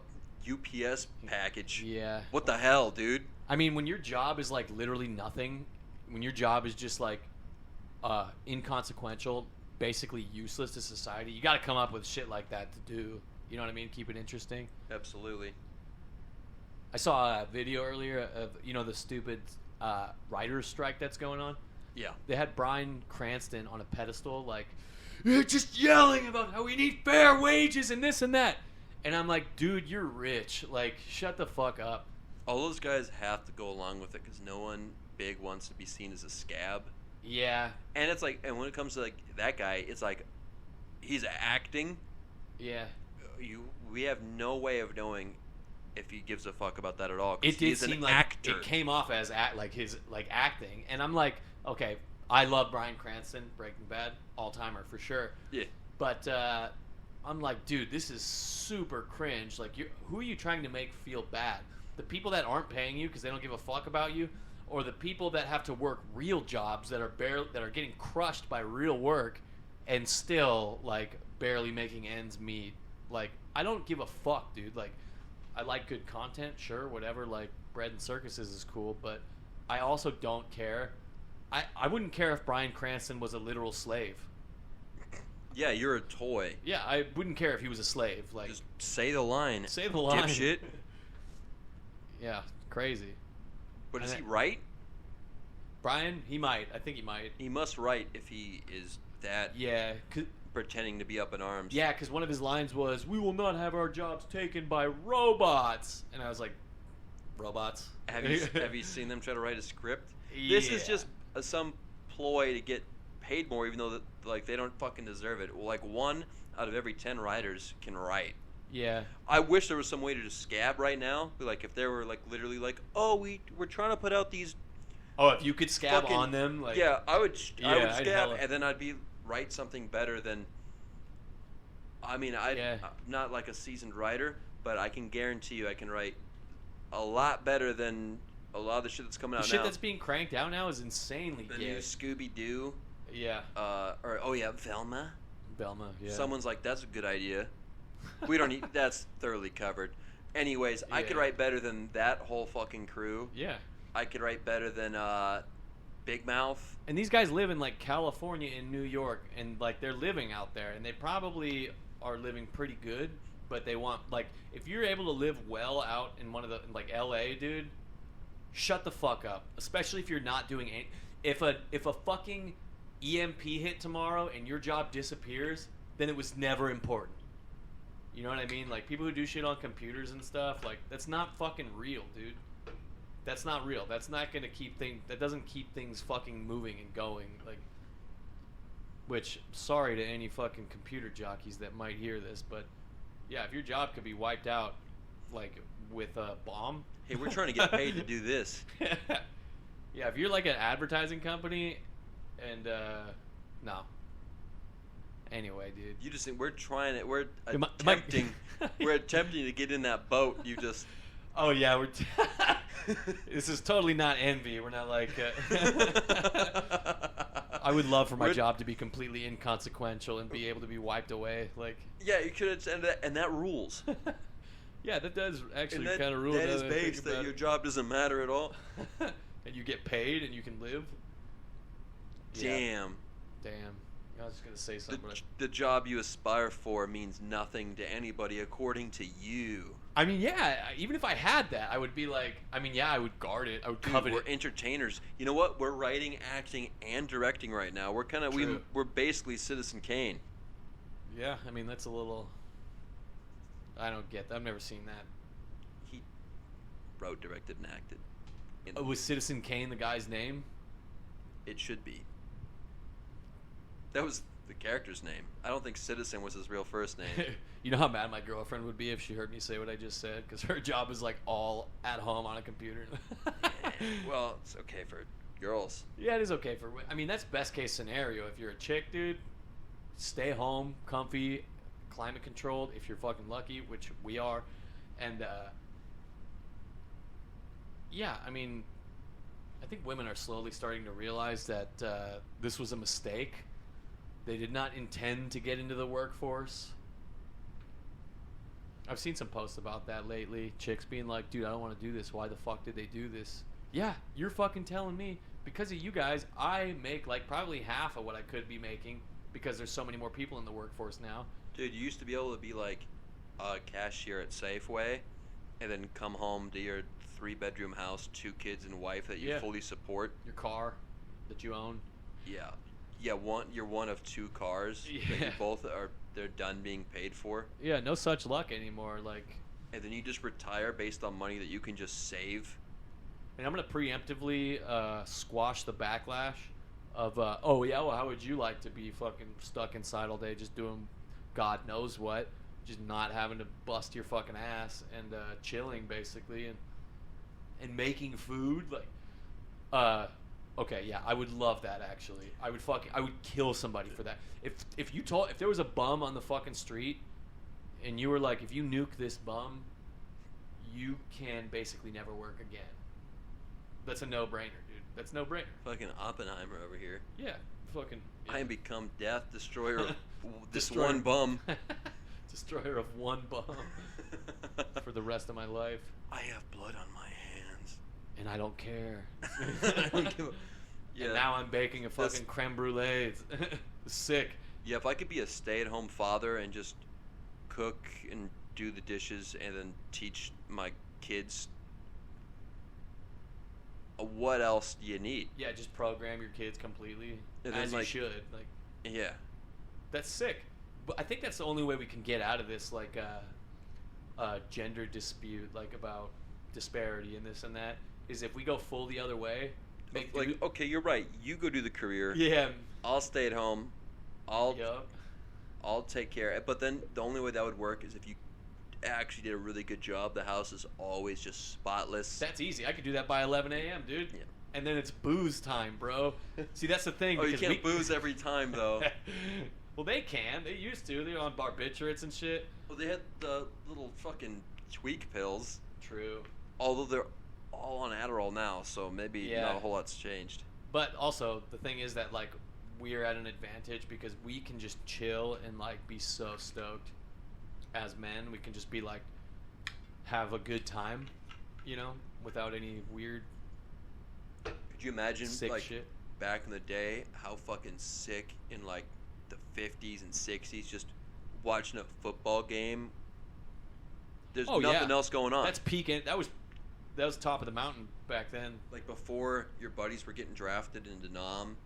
UPS package. Yeah. What the hell, dude? I mean, when your job is like literally nothing, when your job is just like inconsequential, basically useless to society, you got to come up with shit like that to do. You know what I mean? Keep it interesting. Absolutely. I saw a video earlier of the stupid writers' strike that's going on. Yeah. They had Bryan Cranston on a pedestal, like just yelling about how we need fair wages and this and that. And I'm like, dude, you're rich. Like, shut the fuck up. All those guys have to go along with it because no one big wants to be seen as a scab. Yeah. And it's like, and when it comes to like that guy, it's like he's acting. Yeah. We have no way of knowing if he gives a fuck about that at all. It did he's seem an like actor. it came off as his acting, and I'm like, okay, I love Bryan Cranston, Breaking Bad, all timer for sure. Yeah. But I'm like, dude, this is super cringe. Like, who are you trying to make feel bad? The people that aren't paying you because they don't give a fuck about you, or the people that have to work real jobs that are getting crushed by real work, and still like barely making ends meet. Like, I don't give a fuck, dude. Like, I like good content, sure, whatever. Like, bread and circuses is cool, but I also don't care. I wouldn't care if Bryan Cranston was a literal slave. Yeah, you're a toy. Yeah, I wouldn't care if he was a slave. Like, Just say the line. say the line. Dipshit. Yeah, crazy. But is And he right? Brian, he might. I think he might. He must write if he is that Yeah, pretending to be up in arms. yeah, because one of his lines was, "We will not have our jobs taken by robots," and I was like, "Robots?" Have you seen them try to write a script? This is Yeah. just some ploy to get paid more, even though like they don't fucking deserve it. Well, like 1 out of every 10 writers can write. Yeah. I wish there was some way to just scab right now. Like if there were like literally like, oh, we're trying to put out these. Oh, if you could scab fucking, on them, like yeah, I would I'd scab, hella- and then I'd write something better than. I mean, I'm not like a seasoned writer, but I can guarantee you I can write a lot better than a lot of the shit that's coming the out shit now. that's being cranked out now is insanely The gay. new Scooby Doo. Yeah. Or oh yeah, Velma. Belma. Yeah. Someone's like, that's a good idea. We don't need. That's thoroughly covered. Anyways, I could Yeah. write better than that whole fucking crew. Yeah. I could write better than Big Mouth. And these guys live in like California and New York, and like they're living out there, and they probably are living pretty good. But they want like if you're able to live well out in one of the like L.A., dude, shut the fuck up. Especially if you're not doing any. If a fucking EMP hit tomorrow and your job disappears, then it was never important. You know what I mean? Like people who do shit on computers and stuff, like that's not fucking real, dude. That's not real. That's not gonna keep things. That doesn't keep things fucking moving and going. Like, which sorry to any fucking computer jockeys that might hear this, but Yeah, if your job could be wiped out, like with a bomb. Hey, we're trying to get paid to do this. Yeah, if you're like an advertising company, and no. Anyway, dude. You just think we're trying it. We're Am I- attempting. We're attempting to get in that boat. You just. Oh yeah, we're. This is totally not envy. We're not like. I would love for my job to be completely inconsequential and be able to be wiped away. Like. Yeah, you could have, and that rules. Yeah, that does actually And kind of rule. that now is that I think based that about your it. job doesn't matter at all. And you get paid and you can live. Damn. Damn. I was just gonna say something. but The job you aspire for means nothing to anybody according to you. I mean, yeah. Even if I had that, I would be like. I mean, yeah, I would guard it. I would Dude, covet we're it. entertainers. You know what? We're writing, acting, and directing right now. We're kind of True. we're basically Citizen Kane. Yeah, I mean that's a little. I don't get that. I've never seen that. He wrote, directed, and acted. Was Citizen Kane the guy's name? It should be. That was the character's name. I don't think Citizen was his real first name. You know how mad my girlfriend would be if she heard me say what I just said? Because her job is like all at home on a computer. Well, it's okay for girls. Yeah, it is okay for. I mean, that's best case scenario. If you're a chick, dude, stay home, comfy, climate controlled. If you're fucking lucky, which we are, and yeah, I mean, I think women are slowly starting to realize that this was a mistake. They did not intend to get into the workforce. I've seen some posts about that lately. Chicks being like, dude, I don't want to do this. Why the fuck did they do this? Yeah, you're fucking telling me. Because of you guys, I make like probably half of what I could be making because there's so many more people in the workforce now. Dude, you used to be able to be like a cashier at Safeway and then come home to your 3-bedroom house, 2 kids and wife that you Yeah. fully support. Your car that you own. Yeah. Yeah, you're one of 2 cars that you Yeah. both they're done being paid for. Yeah, no such luck anymore. Like, And then you just retire based on money that you can just save. and I'm gonna preemptively squash the backlash of, oh yeah, well, how would you like to be fucking stuck inside all day, just doing God knows what, just not having to bust your fucking ass and chilling basically and making food like, okay, yeah, I would love that actually. I would kill somebody for that. If there was a bum on the fucking street, and you were like, if you nuke this bum, you can basically never work again. That's a no-brainer, dude. That's no-brainer. Fucking Oppenheimer over here. Yeah, fucking. Yeah. I am become death, destroyer of this Destroyer. one bum. Destroyer of one bum for the rest of my life, I have blood on my hands. and I don't care. Yeah. And now I'm baking a fucking creme brulee. It's sick. Yeah, if I could be a stay-at-home father and just cook and do the dishes and then teach my kids, what else do you need? Yeah, just program your kids completely And then, as you like- should. Like, Yeah. that's sick. But I think that's the only way we can get out of this, like, gender dispute, like about disparity and this and that, is if we go full the other way. Make Like, okay, you're right. You go do the career. yeah. I'll stay at home. Yup. I'll take care. But then the only way that would work is if you actually did a really good job. The house is always just spotless. That's easy. I could do that by 11 a.m., dude. Yeah. And then it's booze time, bro. See, that's the thing. Oh, you because can't booze every time though. Well, they can. They used to. They're on barbiturates and shit. Well, they had the little fucking tweak pills. True. Although they're all on Adderall now, so maybe Yeah. not a whole lot's changed. But also, the thing is that, like, we're at an advantage because we can just chill and, like, be so stoked as men. We can just be, like, have a good time, you know, without any weird Could you imagine, sick like, shit. back in the day, how fucking sick in, like, the 50s and 60s, just watching a football game? There's Oh, nothing yeah. else going on. That's peaking. That was top of the mountain back then. Like, before your buddies were getting drafted into Nam,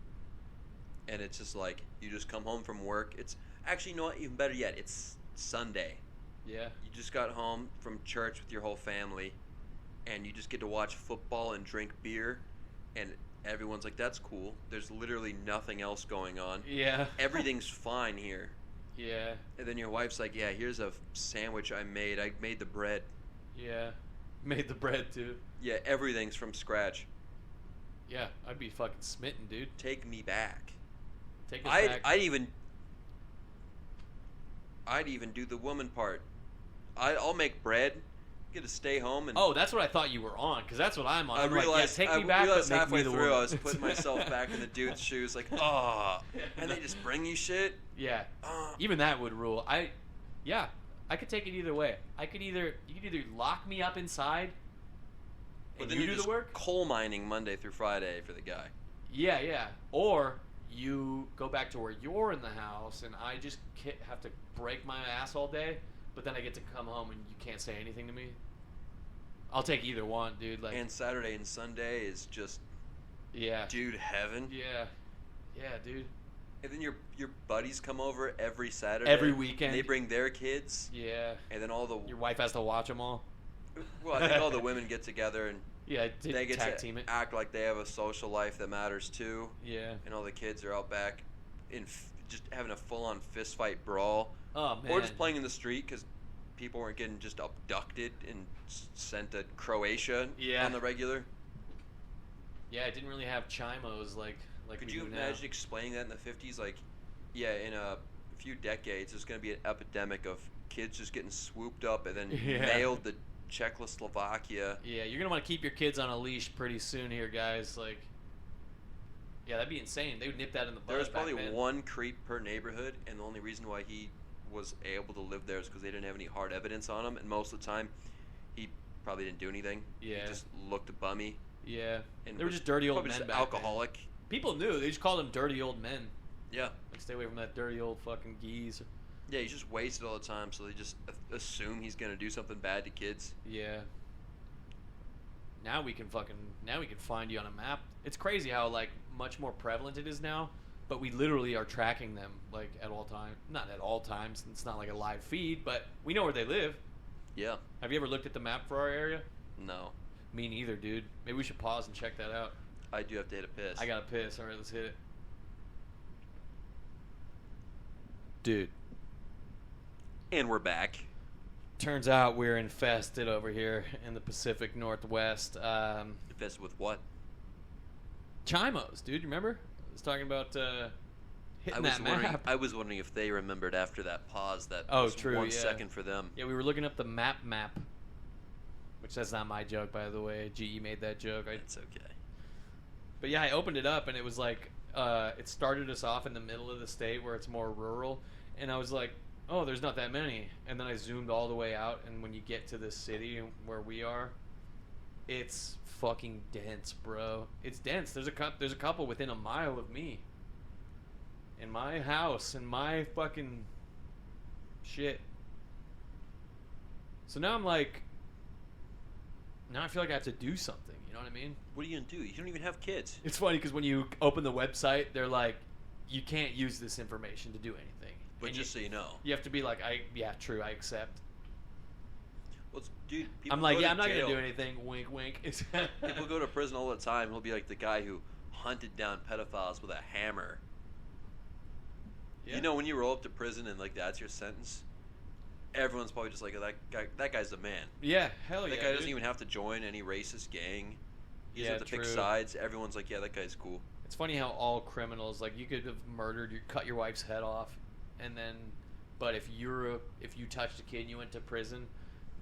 and it's just like, you just come home from work. It's actually, you know what, even better yet, it's Sunday. Yeah. You just got home from church with your whole family, and you just get to watch football and drink beer, and everyone's like, that's cool. There's literally nothing else going on. Yeah. Everything's fine here. Yeah. And then your wife's like, yeah, here's a sandwich I made. I made the bread. Yeah. Made the bread too. Yeah, everything's from scratch. Yeah, I'd be fucking smitten, dude. Take me back. Take us back. I'd even do the woman part. I'll make bread. Get to stay home and. Oh, that's what I thought you were on, because that's what I'm on. I I'm realized, like, yeah, take me back, but make halfway me the through woman. I was putting myself back in the dude's shoes, like, oh, and they just bring you shit. Yeah. Even that would rule. I could take it either way. You could either lock me up inside But and then you you're do just the work. coal mining Monday through Friday for the guy. Yeah. Or you go back to where you're in the house and I just have to break my ass all day, but then I get to come home and you can't say anything to me. I'll take either one, dude. Like, And Saturday and Sunday is just, yeah. dude, heaven. Yeah, dude. And then your buddies come over every Saturday. Every weekend. They bring their kids. Yeah. And then all the... Your wife has to watch them all. Well, I think all the women get together and Yeah, they get tag to team it. act like they have a social life that matters too. Yeah. And all the kids are out back just having a full-on fist fight brawl. Oh, man. Or just playing in the street because people weren't getting just abducted and sent to Croatia Yeah. on the regular. Yeah, I didn't really have chimos like Could we you do imagine now. explaining that in the 50s? Like, yeah, in a few decades, there's going to be an epidemic of kids just getting swooped up and then Yeah. mailed to Czechoslovakia. Yeah, you're gonna want to keep your kids on a leash pretty soon here, guys. Like, yeah, that'd be insane. They would nip that in the bud. There was probably back then. one creep per neighborhood, and the only reason why he was able to live there is because they didn't have any hard evidence on him, and most of the time, he probably didn't do anything. Yeah. He just looked bummy. Yeah, And they were was just dirty old probably men just back alcoholic. then. People knew. They just called them dirty old men. Yeah. Like, stay away from that dirty old fucking geese. Yeah, he's just wasted all the time, so they just assume he's gonna do something bad to kids. Yeah. Now we can find you on a map. It's crazy how like much more prevalent it is now, but we literally are tracking them like at all times. Not at all times. It's not like a live feed, but we know where they live. Yeah. Have you ever looked at the map for our area? No. Me neither, dude. Maybe we should pause and check that out. I do have to hit a piss. I gotta piss. All right, let's hit it. Dude. And we're back. Turns out we're infested over here in the Pacific Northwest. Infested with what? Chimos, dude. You remember? I was talking about hitting that map. I was wondering if they remembered after that pause that Oh, was true, 1 yeah. second for them. Yeah, we were looking up the map, which that's not my joke, by the way. GE made that joke. It's okay. But yeah, I opened it up and it was like it started us off in the middle of the state where it's more rural, and I was like, oh, there's not that many. And then I zoomed all the way out, and when you get to this city where we are, it's fucking dense, bro. It's dense. There's a couple within a mile of me. In my house, in my fucking shit. So now I'm like, now I feel like I have to do something. You know what I mean? What are you gonna do? You don't even have kids. It's funny because when you open the website, they're like, you can't use this information to do anything. But And just so you know. you have to be like, true, I accept. Well, dude, people I'm like, go yeah, to I'm not jail. gonna do anything. Wink, wink. People go to prison all the time. He'll be like the guy who hunted down pedophiles with a hammer. Yeah. You know, when you roll up to prison and like that's your sentence, everyone's probably just like, that guy's the man. Yeah, hell yeah. That guy doesn't dude. even have to join any racist gang. He Yeah, doesn't have to pick true. sides. Everyone's like, yeah, that guy's cool. It's funny how all criminals, like, you could have cut your wife's head off, and then, but if you touched a kid and you went to prison,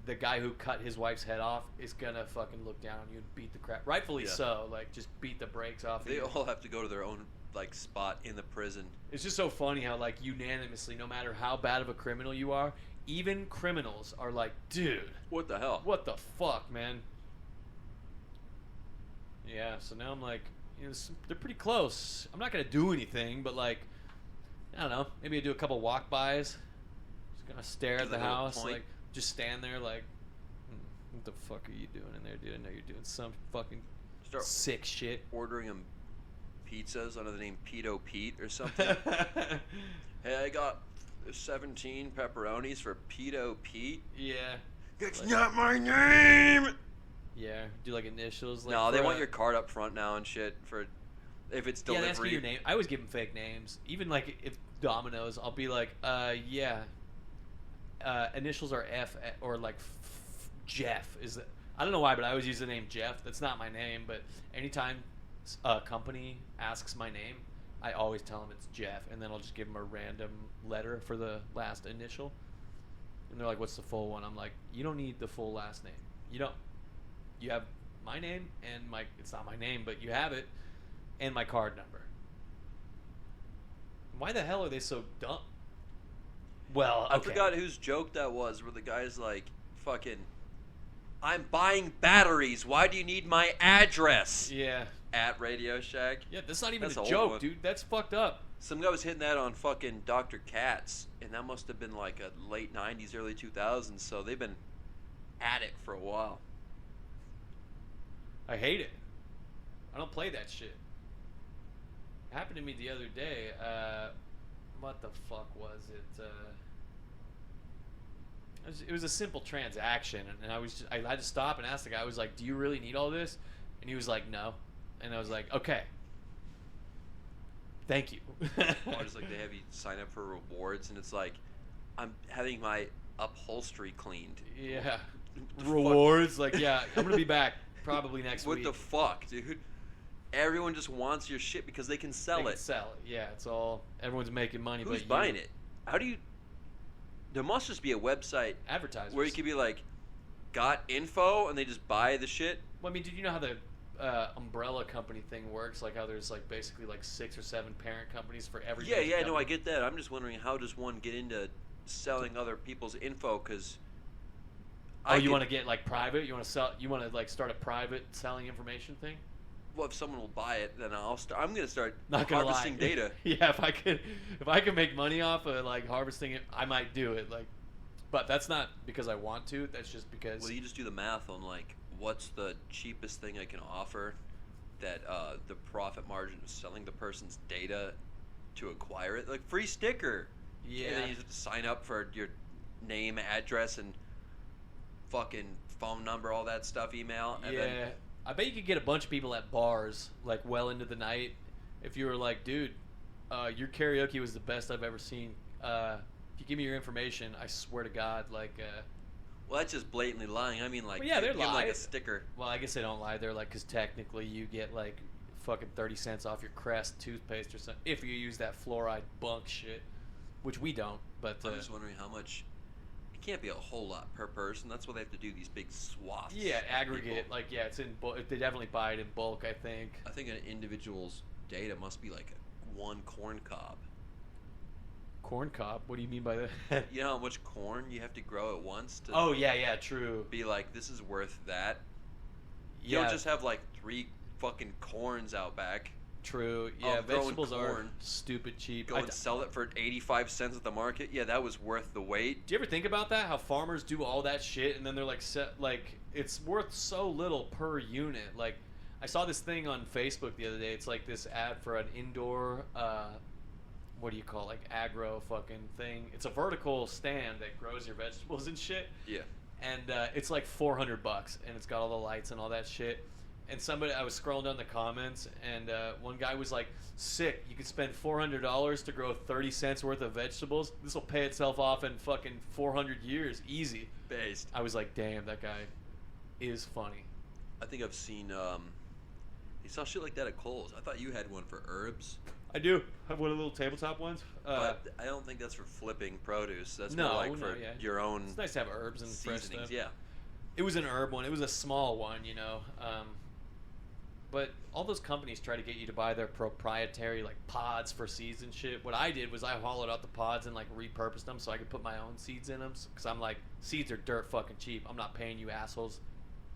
the guy who cut his wife's head off is gonna fucking look down on you and beat the crap. Rightfully Yeah. so, like, just beat the brakes off. They of you. all have to go to their own like spot in the prison. It's just so funny how, like, unanimously, no matter how bad of a criminal you are, even criminals are like, dude, What the hell? what the fuck, man? Yeah, so now I'm like, you know, they're pretty close. I'm not gonna do anything, but like, I don't know, maybe I do a couple walk-bys. Just gonna stare Do at the the little house, point. like, just stand there, like, what the fuck are you doing in there, dude? I know you're doing some fucking Start sick shit. ordering him pizzas under the name Pedo Pete or something. Hey, I got 17 pepperonis for Pedo Pete. Yeah. It's Like- not my name. Yeah, do like initials. Like No, they for want a- your card up front now and shit. if it's Yeah, that's delivery. your name. I always give them fake names. Even like if Domino's, I'll be like, initials are F or like Jeff. I don't know why, but I always use the name Jeff. That's not my name, but anytime a company asks my name, I always tell them it's Jeff, and then I'll just give them a random letter for the last initial. And they're like, "What's the full one?" I'm like, "You don't need the full last name. You don't. You have my name and my. It's not my name, but you have it, and my card number." Why the hell are they so dumb? Well, okay. I forgot whose joke that was, where the guy's like, "Fucking, I'm buying batteries. Why do you need my address?" Yeah. At Radio Shack. Yeah, that's not even That's a an old joke, one. dude. That's fucked up. Some guy was hitting that on fucking Dr. Katz, and that must have been like a late 90s, early 2000s, so they've been at it for a while. I hate it. I don't play that shit. It happened to me the other day. What the fuck was it? It was a simple transaction, and I had to stop and ask the guy. I was like, "Do you really need all this?" And he was like, "No." And I was like, "Okay, thank you." Or just like they have you sign up for rewards, and it's like, I'm having my upholstery cleaned. Yeah. The Rewards, like, yeah, I'm gonna be back probably next What week. the fuck, dude? Everyone just wants your shit because they can sell They it. can sell it. Yeah, it's all. Everyone's making money, Who's but buying it? How do you? There must just be a website Advertisers. where you could be like, got info, and they just buy the shit. Well, I mean, did you know how the umbrella company thing works? Like how there's like basically like 6 or 7 parent companies for every. Yeah, major yeah, no, company? I get that. I'm just wondering, how does one get into selling other people's info? Because Oh, you want to get like private? You want to sell? You want to like start a private selling information thing? Well, if someone will buy it, then I'm gonna start Not gonna harvesting lie. data. Yeah, if I could make money off of like harvesting it, I might do it. Like, but that's not because I want to. That's just because. Well, you just do the math on like what's the cheapest thing I can offer that the profit margin of selling the person's data to acquire it, like free sticker. Yeah. And then you have to sign up for your name, address, and fucking phone number, all that stuff, email. And Yeah, then, I bet you could get a bunch of people at bars like well into the night if you were like, "Dude, your karaoke was the best I've ever seen. If you give me your information, I swear to God, like." well, that's just blatantly lying. I mean, like, Well, yeah, they're give them, like a lying. sticker. Well, I guess they don't lie. They're like, because technically you get like fucking 30 cents off your Crest toothpaste or something if you use that fluoride bunk shit, which we don't. But I'm just wondering how much. It can't be a whole lot per person. That's why they have to do these big swaths. yeah, of aggregate. people. Like, yeah, it's in bulk. They definitely buy it in bulk, I think. I think an individual's data must be like one corn cob. Corn cob? What do you mean by that? You know how much corn you have to grow at once to Oh, yeah, true. be like, this is worth that? You Yeah, don't just have like 3 fucking corns out back. true. Yeah, growing vegetables are corn. stupid cheap. Go and sell it for 85 cents at the market. Yeah, that was worth the wait. Do you ever think about that? How farmers do all that shit and then they're like, it's worth so little per unit. Like, I saw this thing on Facebook the other day. It's like this ad for an indoor, what do you call it? Like agro fucking thing. It's a vertical stand that grows your vegetables and shit. Yeah. And it's like $400, and it's got all the lights and all that shit. And I was scrolling down the comments, and one guy was like, "Sick! You could spend $400 to grow 30 cents worth of vegetables. This will pay itself off in fucking 400 years, easy." Based. I was like, "Damn, that guy is funny." I think I've seen, you saw shit like that at Kohl's. I thought you had one for herbs. I do. I have one of the little tabletop ones. But I don't think that's for flipping produce. That's No, more like no, for yeah. your own It's nice to have herbs and fresh seasonings. stuff. Yeah. It was an herb one. It was a small one, you know. But all those companies try to get you to buy their proprietary like pods for seeds and shit. What I did was I hollowed out the pods and like repurposed them so I could put my own seeds in them. Because I'm like, seeds are dirt fucking cheap. I'm not paying you assholes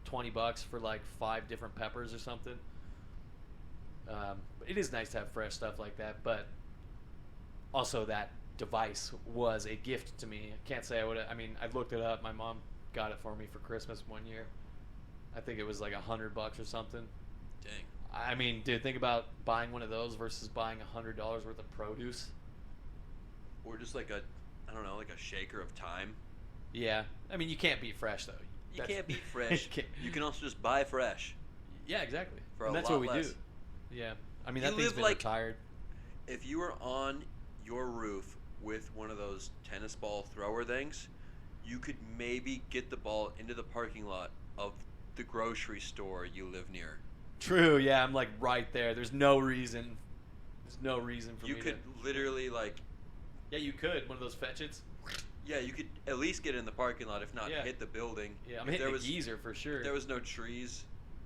$20 for like 5 different peppers or something. But it is nice to have fresh stuff like that. But also that device was a gift to me. I can't say I would. I mean, I looked it up. My mom got it for me for Christmas one year. I think it was like $100 or something. Dang. I mean, dude, think about buying one of those versus buying $100 worth of produce. Or just like a, I don't know, like a shaker of thyme. Yeah, I mean, you can't beat fresh though. You can't beat fresh. You can't. You can also just buy fresh. Yeah, exactly. For and a that's lot what we less. do. Yeah, I mean, that You thing's live been like- retired. If you were on your roof with one of those tennis ball thrower things, you could maybe get the ball into the parking lot of the grocery store you live near. True, yeah, I'm like right there. There's no reason. There's no reason for You me could literally like, Yeah, you could. One of those fetchets. yeah, you could at least get in the parking lot, if not Yeah. hit the building. Yeah, I'm If hitting there the was, geezer for sure. If there was no trees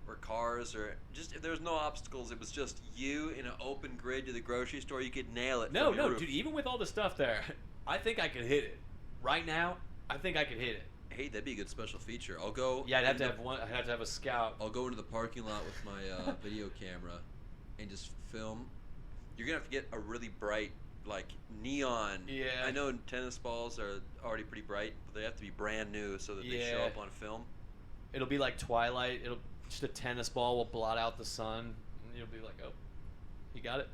or cars or just if there was no obstacles, it was just you in an open grid to the grocery store, you could nail it. No, from your roof. dude, even with all the stuff there, I think I could hit it. Right now, I think I could hit it. Hey, that'd be a good special feature. I'll go. Yeah, I'd have to into- have one. I'd have to have a scout. I'll go into the parking lot with my video camera and just film. You're gonna have to get a really bright, like neon. Yeah. I know tennis balls are already pretty bright, but they have to be brand new so that they show Yeah. up on film. It'll be like Twilight. It'll just a tennis ball will blot out the sun, and you'll be like, oh, you got it.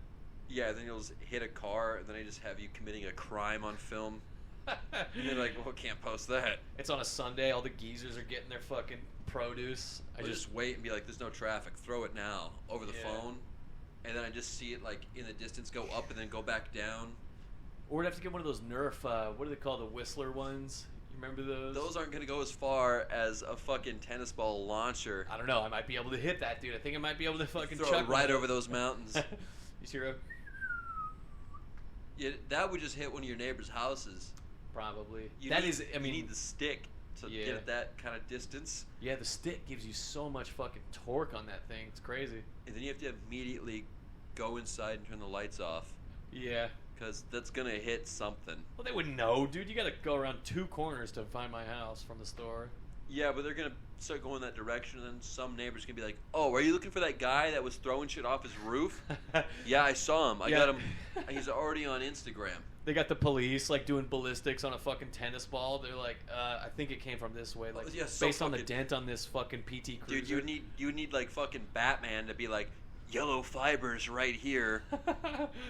Yeah, then you'll just hit a car, and then I just have you committing a crime on film. And you're like, well, can't post that. It's on a Sunday. All the geezers are getting their fucking produce. I I'll just wait and be like, there's no traffic. Throw it now over the Yeah. phone. And then I just see it like in the distance go up and then go back down. Or we'd have to get one of those Nerf. What do they call the Whistler ones? You remember those? Those aren't going to go as far as a fucking tennis ball launcher. I don't know. I might be able to hit that, dude. I think I might be able to fucking Throw chuck it right one. over those mountains. You see, Rob? Yeah, that would just hit one of your neighbor's houses. Probably. You That need, is. I mean, you need the stick to Yeah. get at that kind of distance. yeah, the stick gives you so much fucking torque on that thing. It's crazy. And then you have to immediately go inside and turn the lights off. Yeah. Because that's going to hit something. Well, they wouldn't know, dude. You got to go around 2 corners to find my house from the store. Yeah, but they're going to start going that direction, and then some neighbor's going to be like, oh, are you looking for that guy that was throwing shit off his roof? Yeah, I saw him. I Yeah. got him. He's already on Instagram. They got the police like doing ballistics on a fucking tennis ball. They're like, I think it came from this way, like Yeah, so based on the fucking- dent on this fucking PT Cruiser. Dude, you would need like fucking Batman to be like, yellow fibers right here.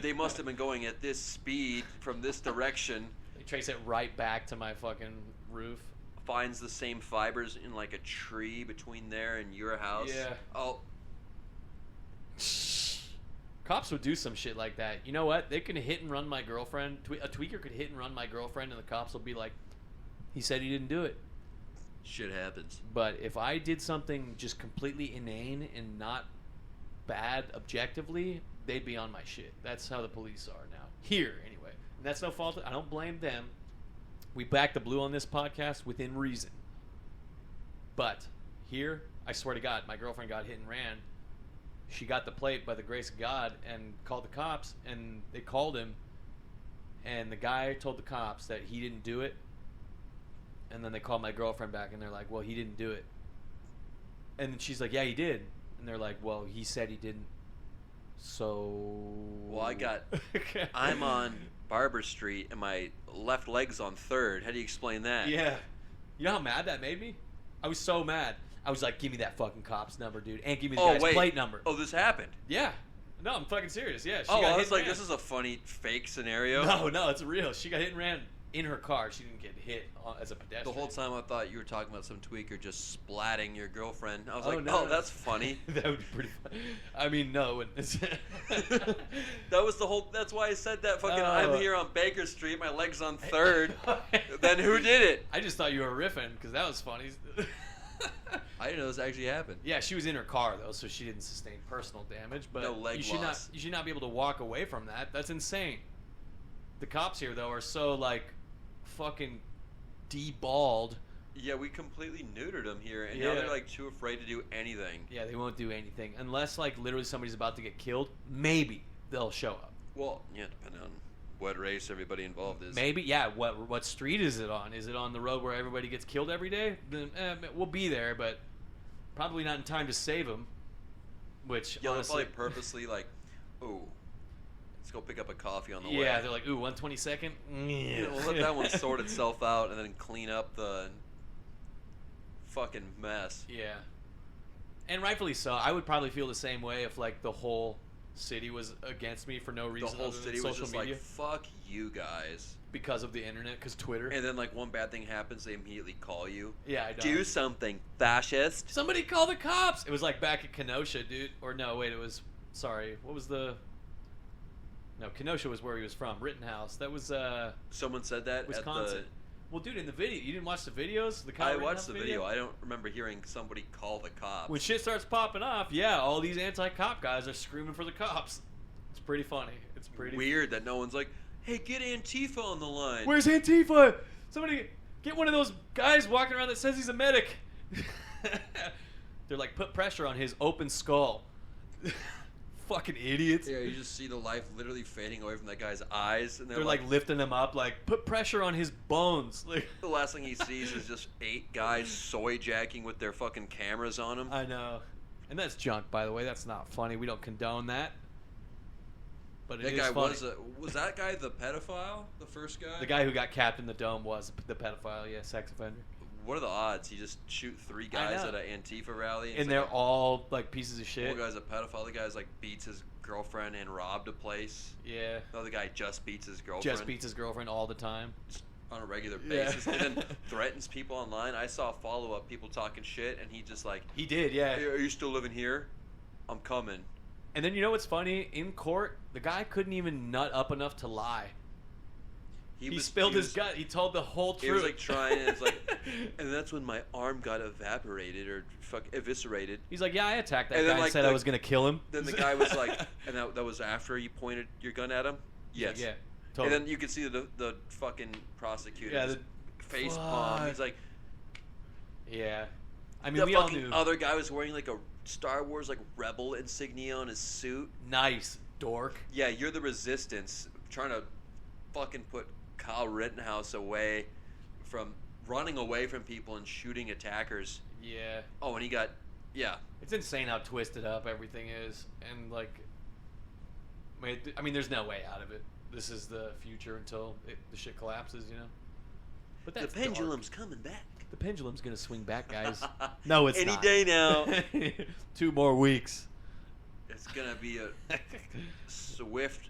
They must have been going at this speed from this direction. They trace it right back to my fucking roof. Finds the same fibers in like a tree between there and your house. Yeah. Oh, Cops would do some shit like that. You know what? They can hit and run my girlfriend. A tweaker could hit and run my girlfriend, and the cops will be like, he said he didn't do it. shit happens. But if I did something just completely inane and not bad objectively, they'd be on my shit. That's how the police are now. Here, anyway. And that's no fault. I don't blame them. We back the blue on this podcast within reason. But here, I swear to God, my girlfriend got hit and ran. She got the plate by the grace of God and called the cops, and they called him, and the guy told the cops that he didn't do it, and then they called my girlfriend back, and they're like, well, he didn't do it. And then she's like, yeah, he did. And they're like, well, he said he didn't. So... Well, I'm on Barber Street and my left leg's on 3rd. How do you explain that? Yeah. You know how mad that made me? I was so mad. I was like, give me that fucking cop's number, dude. And give me the guy's plate number. Oh, this happened. Yeah. No, I'm fucking serious. Yeah. She Oh, got I hit was and like, ran. this is a funny fake scenario. No, it's real. She got hit and ran in her car. She didn't get hit as a pedestrian. The whole time I thought you were talking about some tweaker just splatting your girlfriend. I was Oh, like, no. oh, that's funny. That would be pretty funny. I mean, no. That was the whole. That's why I said that. Fucking, I'm here on Baker Street. My leg's on 3rd. Then who did it? I just thought you were riffing because that was funny. I didn't know this actually happened. Yeah, she was in her car though, so she didn't sustain personal damage. But No leg you should loss. not. You should not be able to walk away from that. That's insane. The cops here though are so like fucking deballed. Yeah, we completely neutered them here, and Yeah. now they're like too afraid to do anything. Yeah, they won't do anything unless like literally somebody's about to get killed. Maybe they'll show up. Well, yeah, depending on what race everybody involved is. Maybe, yeah. What street is it on? Is it on the road where everybody gets killed every day? Then we'll be there, but probably not in time to save them. Which Yeah, they'll honestly, probably purposely like, ooh, let's go pick up a coffee on the way. yeah, they're like, ooh, 122nd. Yeah, we'll let that one sort itself out and then clean up the fucking mess. Yeah, and rightfully so. I would probably feel the same way if like the whole city was against me for no The reason. whole other than city was social just media like, fuck you guys. because of the internet, because Twitter. And then like one bad thing happens, they immediately call you. Yeah, I know. Do something, fascist. Somebody call the cops! It was like back at Kenosha, dude. Or no, wait, it was Sorry, what was the? No, Kenosha was where he was from. Rittenhouse. That was Someone said that Wisconsin. at Well, dude, in the video, you didn't watch the videos. The the. Kyle I Rittenhouse watched the video. I don't remember hearing somebody call the cops. When shit starts popping off, yeah, all these anti-cop guys are screaming for the cops. It's pretty funny. It's pretty weird that no one's like, "Hey, get Antifa on the line." Where's Antifa? Somebody get one of those guys walking around that says he's a medic. They're like, put pressure on his open skull. Fucking idiots. Yeah, you just see the life literally fading away from that guy's eyes, and They're like lifting him up, like, put pressure on his bones. Like, the last thing he sees is just 8 guys soy jacking with their fucking cameras on them. I know. And that's junk, by the way. That's not funny. We don't condone that. But it That is guy funny. was that guy the pedophile? The first guy? The guy who got capped in the dome was the pedophile, yeah, sex offender. What are the odds? He just shoot 3 guys know. at an Antifa rally, And they're all, like, pieces of shit. one guy's a pedophile. The guy's like beats his girlfriend and robbed a place. Yeah. The other guy just beats his girlfriend. Just beats his girlfriend all the time. Just on a regular Yeah. basis, and then threatens people online. I saw follow up people talking shit, and he just like, He did, yeah. "Hey, are you still living here? I'm coming." And then you know what's funny? In court, the guy couldn't even nut up enough to lie. He spilled his gut. He told the whole truth. He was like trying, and it's like, and that's when my arm got evaporated or eviscerated. He's like, yeah, I attacked that And guy then, and like, said I was going to kill him. Then the guy was like, and that was after you pointed your gun at him? He's like, Yes. yeah, totally. And then you could see the fucking prosecutor Yeah, just the- face palm. Fuck. He's like, Yeah. I mean, the we all fucking knew. other guy was wearing like a Star Wars like rebel insignia on his suit. Nice, dork. Yeah, you're the resistance trying to fucking put Kyle Rittenhouse away from running away from people and shooting attackers. Yeah. Oh, and he got, yeah. It's insane how twisted up everything is. And, like, I mean, there's no way out of it. This is the future until the shit collapses, you know? But that's The pendulum's coming back. The pendulum's going to swing back, guys. No, it's Any not. day now. 2 more weeks. It's gonna be a swift,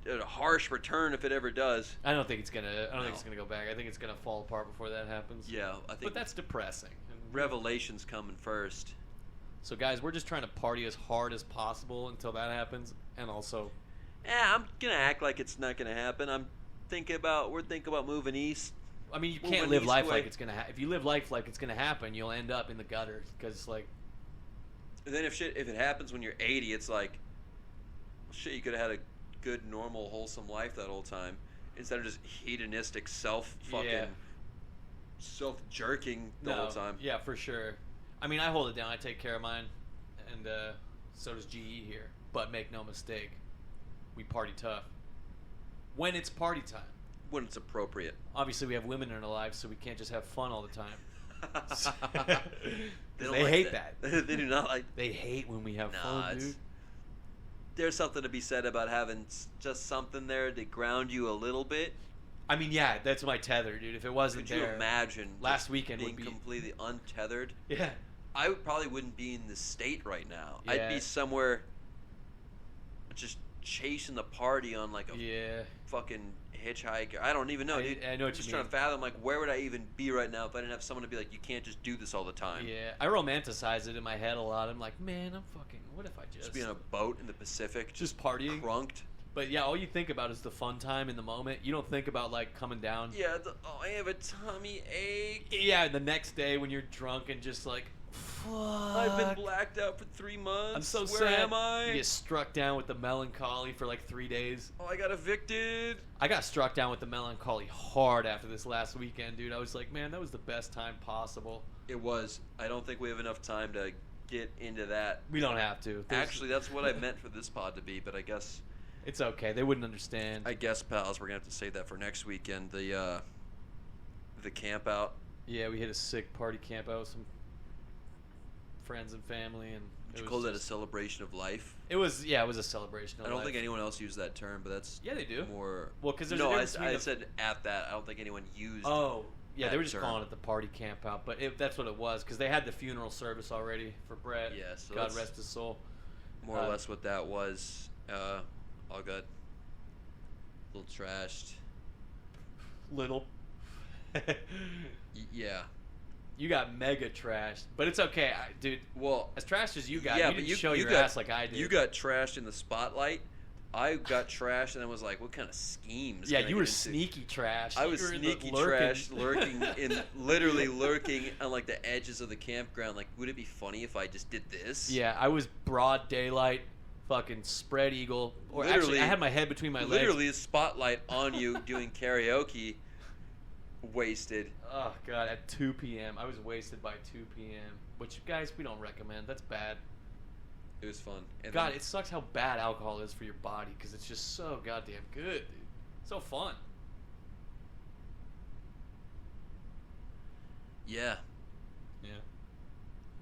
a harsh return if it ever does. I don't think it's gonna. I don't No. think it's gonna go back. I think it's gonna fall apart before that happens. Yeah, I think. But that's depressing. Revelation's coming first. So, guys, we're just trying to party as hard as possible until that happens, and also, Yeah, I'm gonna act like it's not gonna happen. We're thinking about moving east. I mean, you Well, can't when live East life way- like it's gonna. If you live life like it's gonna happen, you'll end up in the gutter because, like, And then if it happens when you're 80, it's like, well, shit, you could have had a good, normal, wholesome life that whole time instead of just hedonistic Yeah. self-jerking the whole time. Yeah, for sure. I mean, I hold it down. I take care of mine, and so does GE here. But make no mistake, we party tough when it's party time. When it's appropriate. Obviously, we have women in our lives, so we can't just have fun all the time. don't They like hate that. They do not like. They hate when we have Nah, fun, it's- dude. There's something to be said about having just something there to ground you a little bit. I mean, yeah, that's my tether, dude. If it wasn't Could you there, imagine last just weekend being would be completely untethered? yeah, I probably wouldn't be in the state right now. Yeah. I'd be somewhere just chasing the party on like a yeah. fucking hitchhiker. I don't even know, dude. I know what I'm just you trying mean. to fathom like where would I even be right now if I didn't have someone to be like, you can't just do this all the time. Yeah, I romanticize it in my head a lot. I'm like, man, I'm fucking. What if I Just be on a boat in the Pacific, just partying? crunked. But yeah, all you think about is the fun time in the moment. You don't think about like coming down. Yeah, I have a tummy ache. Yeah, the next day when you're drunk and just like, fuck. I've been blacked out for 3 months. I'm so Where sad. am I? You get struck down with the melancholy for like 3 days. Oh, I got evicted. I got struck down with the melancholy hard after this last weekend, dude. I was like, man, that was the best time possible. It was. I don't think we have enough time to get into that. We don't have to. Actually, that's what I meant for this pod to be, but I guess, It's okay. They wouldn't understand. pals, we're gonna have to save that for next weekend. The camp out. Yeah, we hit a sick party camp out with some friends and family, and Would you call that a celebration of life? It was a celebration. Of I don't life. think anyone else used that term, but that's Yeah, they do. more. Well, 'cause there's a no, difference between I the- said at that. I don't think anyone used. Oh, yeah, they that were just term. calling it the party camp out, but that's what it was because they had the funeral service already for Brett. Yeah, so God that's rest his soul. more or less what that was. All got a little trashed. Little. Yeah. You got mega trashed, but it's okay, dude. Well, As trashed as you got, yeah, you but didn't show you your got, ass like I did. You got trashed in the spotlight. I got trashed and I was like, what kind of schemes? Yeah, can I you get were into? sneaky trash. I You was were in the sneaky lurking. trash, literally lurking on like the edges of the campground. Like, would it be funny if I just did this? Yeah, I was broad daylight, fucking spread eagle. Or Literally- actually, I had my head between my legs. Literally a spotlight on you doing karaoke, wasted. Oh god, at 2 p.m. I was wasted by 2 p.m. Which, guys, we don't recommend. That's bad. It was fun. And God, then- it sucks how bad alcohol is for your body because it's just so goddamn good, dude. So fun. yeah, Yeah.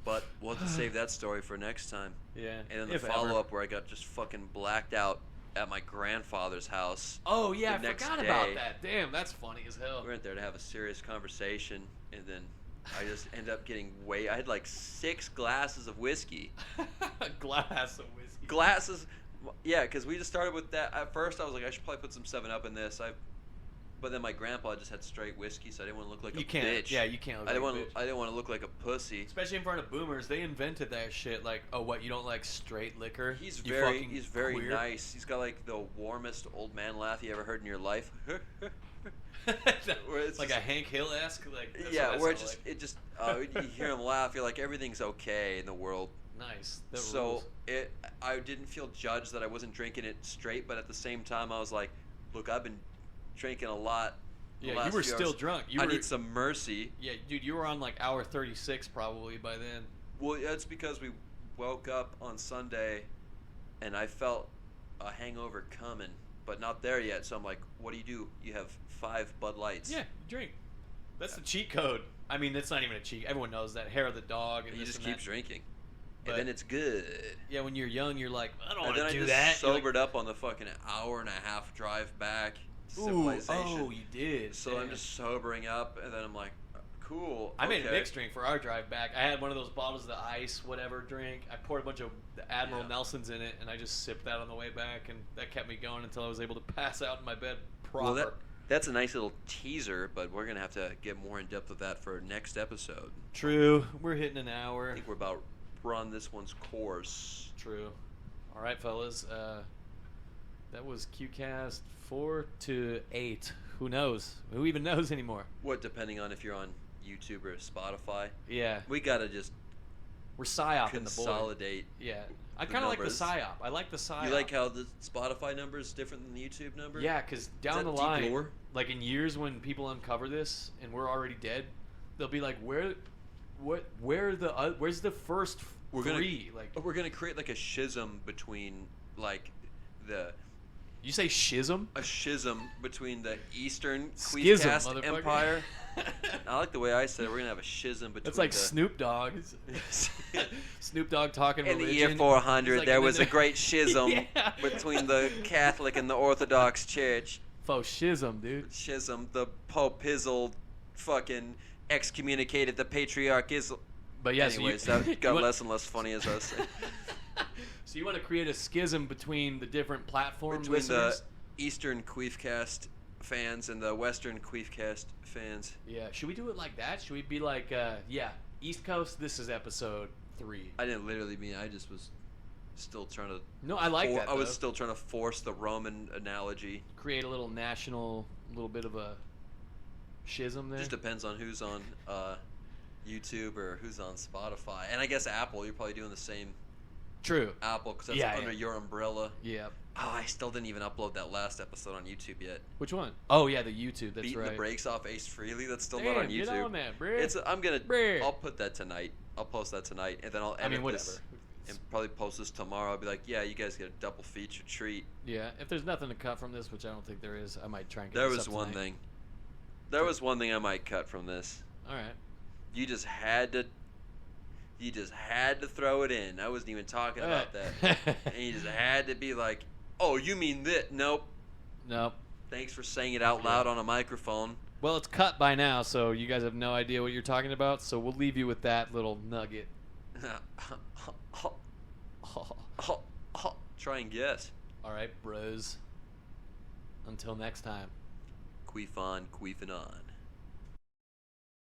but we'll have to save that story for next time. Yeah. And then the if ever. follow-up where I got just fucking blacked out at my grandfather's house. Oh yeah, I the next forgot day. about that. Damn, that's funny as hell. We went there to have a serious conversation, and then I just ended up getting I had like 6 glasses of whiskey. A glass of whiskey. Glasses, yeah, because we just started with that. At first, I was like, I should probably put some 7-Up in this. But then my grandpa just had straight whiskey, so I didn't want to look like You a can't. bitch. Yeah, you can't. Look I didn't like want. a bitch. I didn't want to look like a pussy. Especially in front of boomers, they invented that shit. Like, oh, what? You don't like straight liquor? He's You very fucking queer? nice. He's got like the warmest old man laugh you ever heard in your life. Where it's like just- a Hank Hill esque. Like, that's yeah, what where that it sound just you hear him laugh, you're like everything's okay in the world. like. Nice. That So rules. I didn't feel judged that I wasn't drinking it straight, but at the same time I was like, look, I've been drinking a lot. the Yeah, last you were few still hours. drunk. You I were, need some mercy. Yeah, dude, you were on like hour 36 probably by then. Well, it's because we woke up on Sunday, and I felt a hangover coming, but not there yet. So I'm like, what do? You have 5 Bud Lights. Yeah, you drink. That's the cheat code. I mean, it's not even a cheat. Everyone knows that. Hair of the dog. And And you this just and keep that. drinking, But- and then it's good. Yeah, when you're young, you're like, I don't And want then to I do just that. You're like, sobered up on the fucking hour and a half drive back to Ooh, civilization. oh, you did. So Damn. I'm just sobering up, and then I'm like, cool. I made a okay. mixed drink for our drive back. I had one of those bottles of the ice, whatever drink. I poured a bunch of the Admiral Yeah. Nelsons in it, and I just sipped that on the way back, and that kept me going until I was able to pass out in my bed proper. Well, that's a nice little teaser, but we're gonna have to get more in depth with that for next episode. True. We're hitting an hour. I think we're about run this one's course. True. All right, fellas. That was QCast 4 to 8. Who knows? Who even knows anymore? What, depending on if you're on YouTube or Spotify, Yeah. we gotta just We're psyoping the board. consolidate. Yeah. I the kind of like the numbers. psyop. I like the psyop. You like how the Spotify number is different than the YouTube number? Yeah, because down that the deep line, lore? like in years when people uncover this and we're already dead, they'll be like, where's the first We're three? gonna, Like, we're gonna create like a schism between like you say schism? a schism between the Eastern Schism, Queefcast motherfucker. Empire. I like the way I said it. We're gonna have a schism between. That's like the, Snoop Dogg. Snoop Dogg talking In the religion. year 400, He's like, there and was then a great schism Yeah. between the Catholic and the Orthodox Church. Faux schism, dude. Schism, the Pope Pizzle fucking excommunicated the Patriarch Isl. But yeah, Anyways, so you, that got less and less funny as I say. So you want to create a schism between the different platform Between listeners? the Eastern Queefcast fans and the Western Queefcast fans. Yeah. Should we do it like that? Should we be like, East Coast, this is episode 3. I didn't literally mean. I just was still trying to. No, I like that, I was though. still trying to force the Roman analogy. Create a little national, little bit of a schism there. Just depends on who's on YouTube or who's on Spotify, and I guess Apple. You're probably doing the same. True. Apple, because that's Yeah, under yeah. your umbrella. Yeah. Oh, I still didn't even upload that last episode on YouTube yet. Which one? Oh yeah, the YouTube. That's Beating right. the brakes off Ace Frehley. That's still Damn, not on YouTube. get on that, bruh. It's. I'm gonna. Bruh. I'll put that tonight. I'll post that tonight, and then I'll edit I mean, whatever. this and probably post this tomorrow. I'll be like, yeah, you guys get a double feature treat. Yeah. If there's nothing to cut from this, which I don't think there is, I might try and get There this was up one tonight. thing. There was one thing I might cut from this. All right. You just had to. You just had to throw it in. I wasn't even talking about that. And you just had to be like, oh, you mean that? Nope. Nope. Thanks for saying it out loud on a microphone. Well, it's cut by now, so you guys have no idea what you're talking about. So we'll leave you with that little nugget. Try and guess. All right, bros. Until next time. Queef on, queefing on.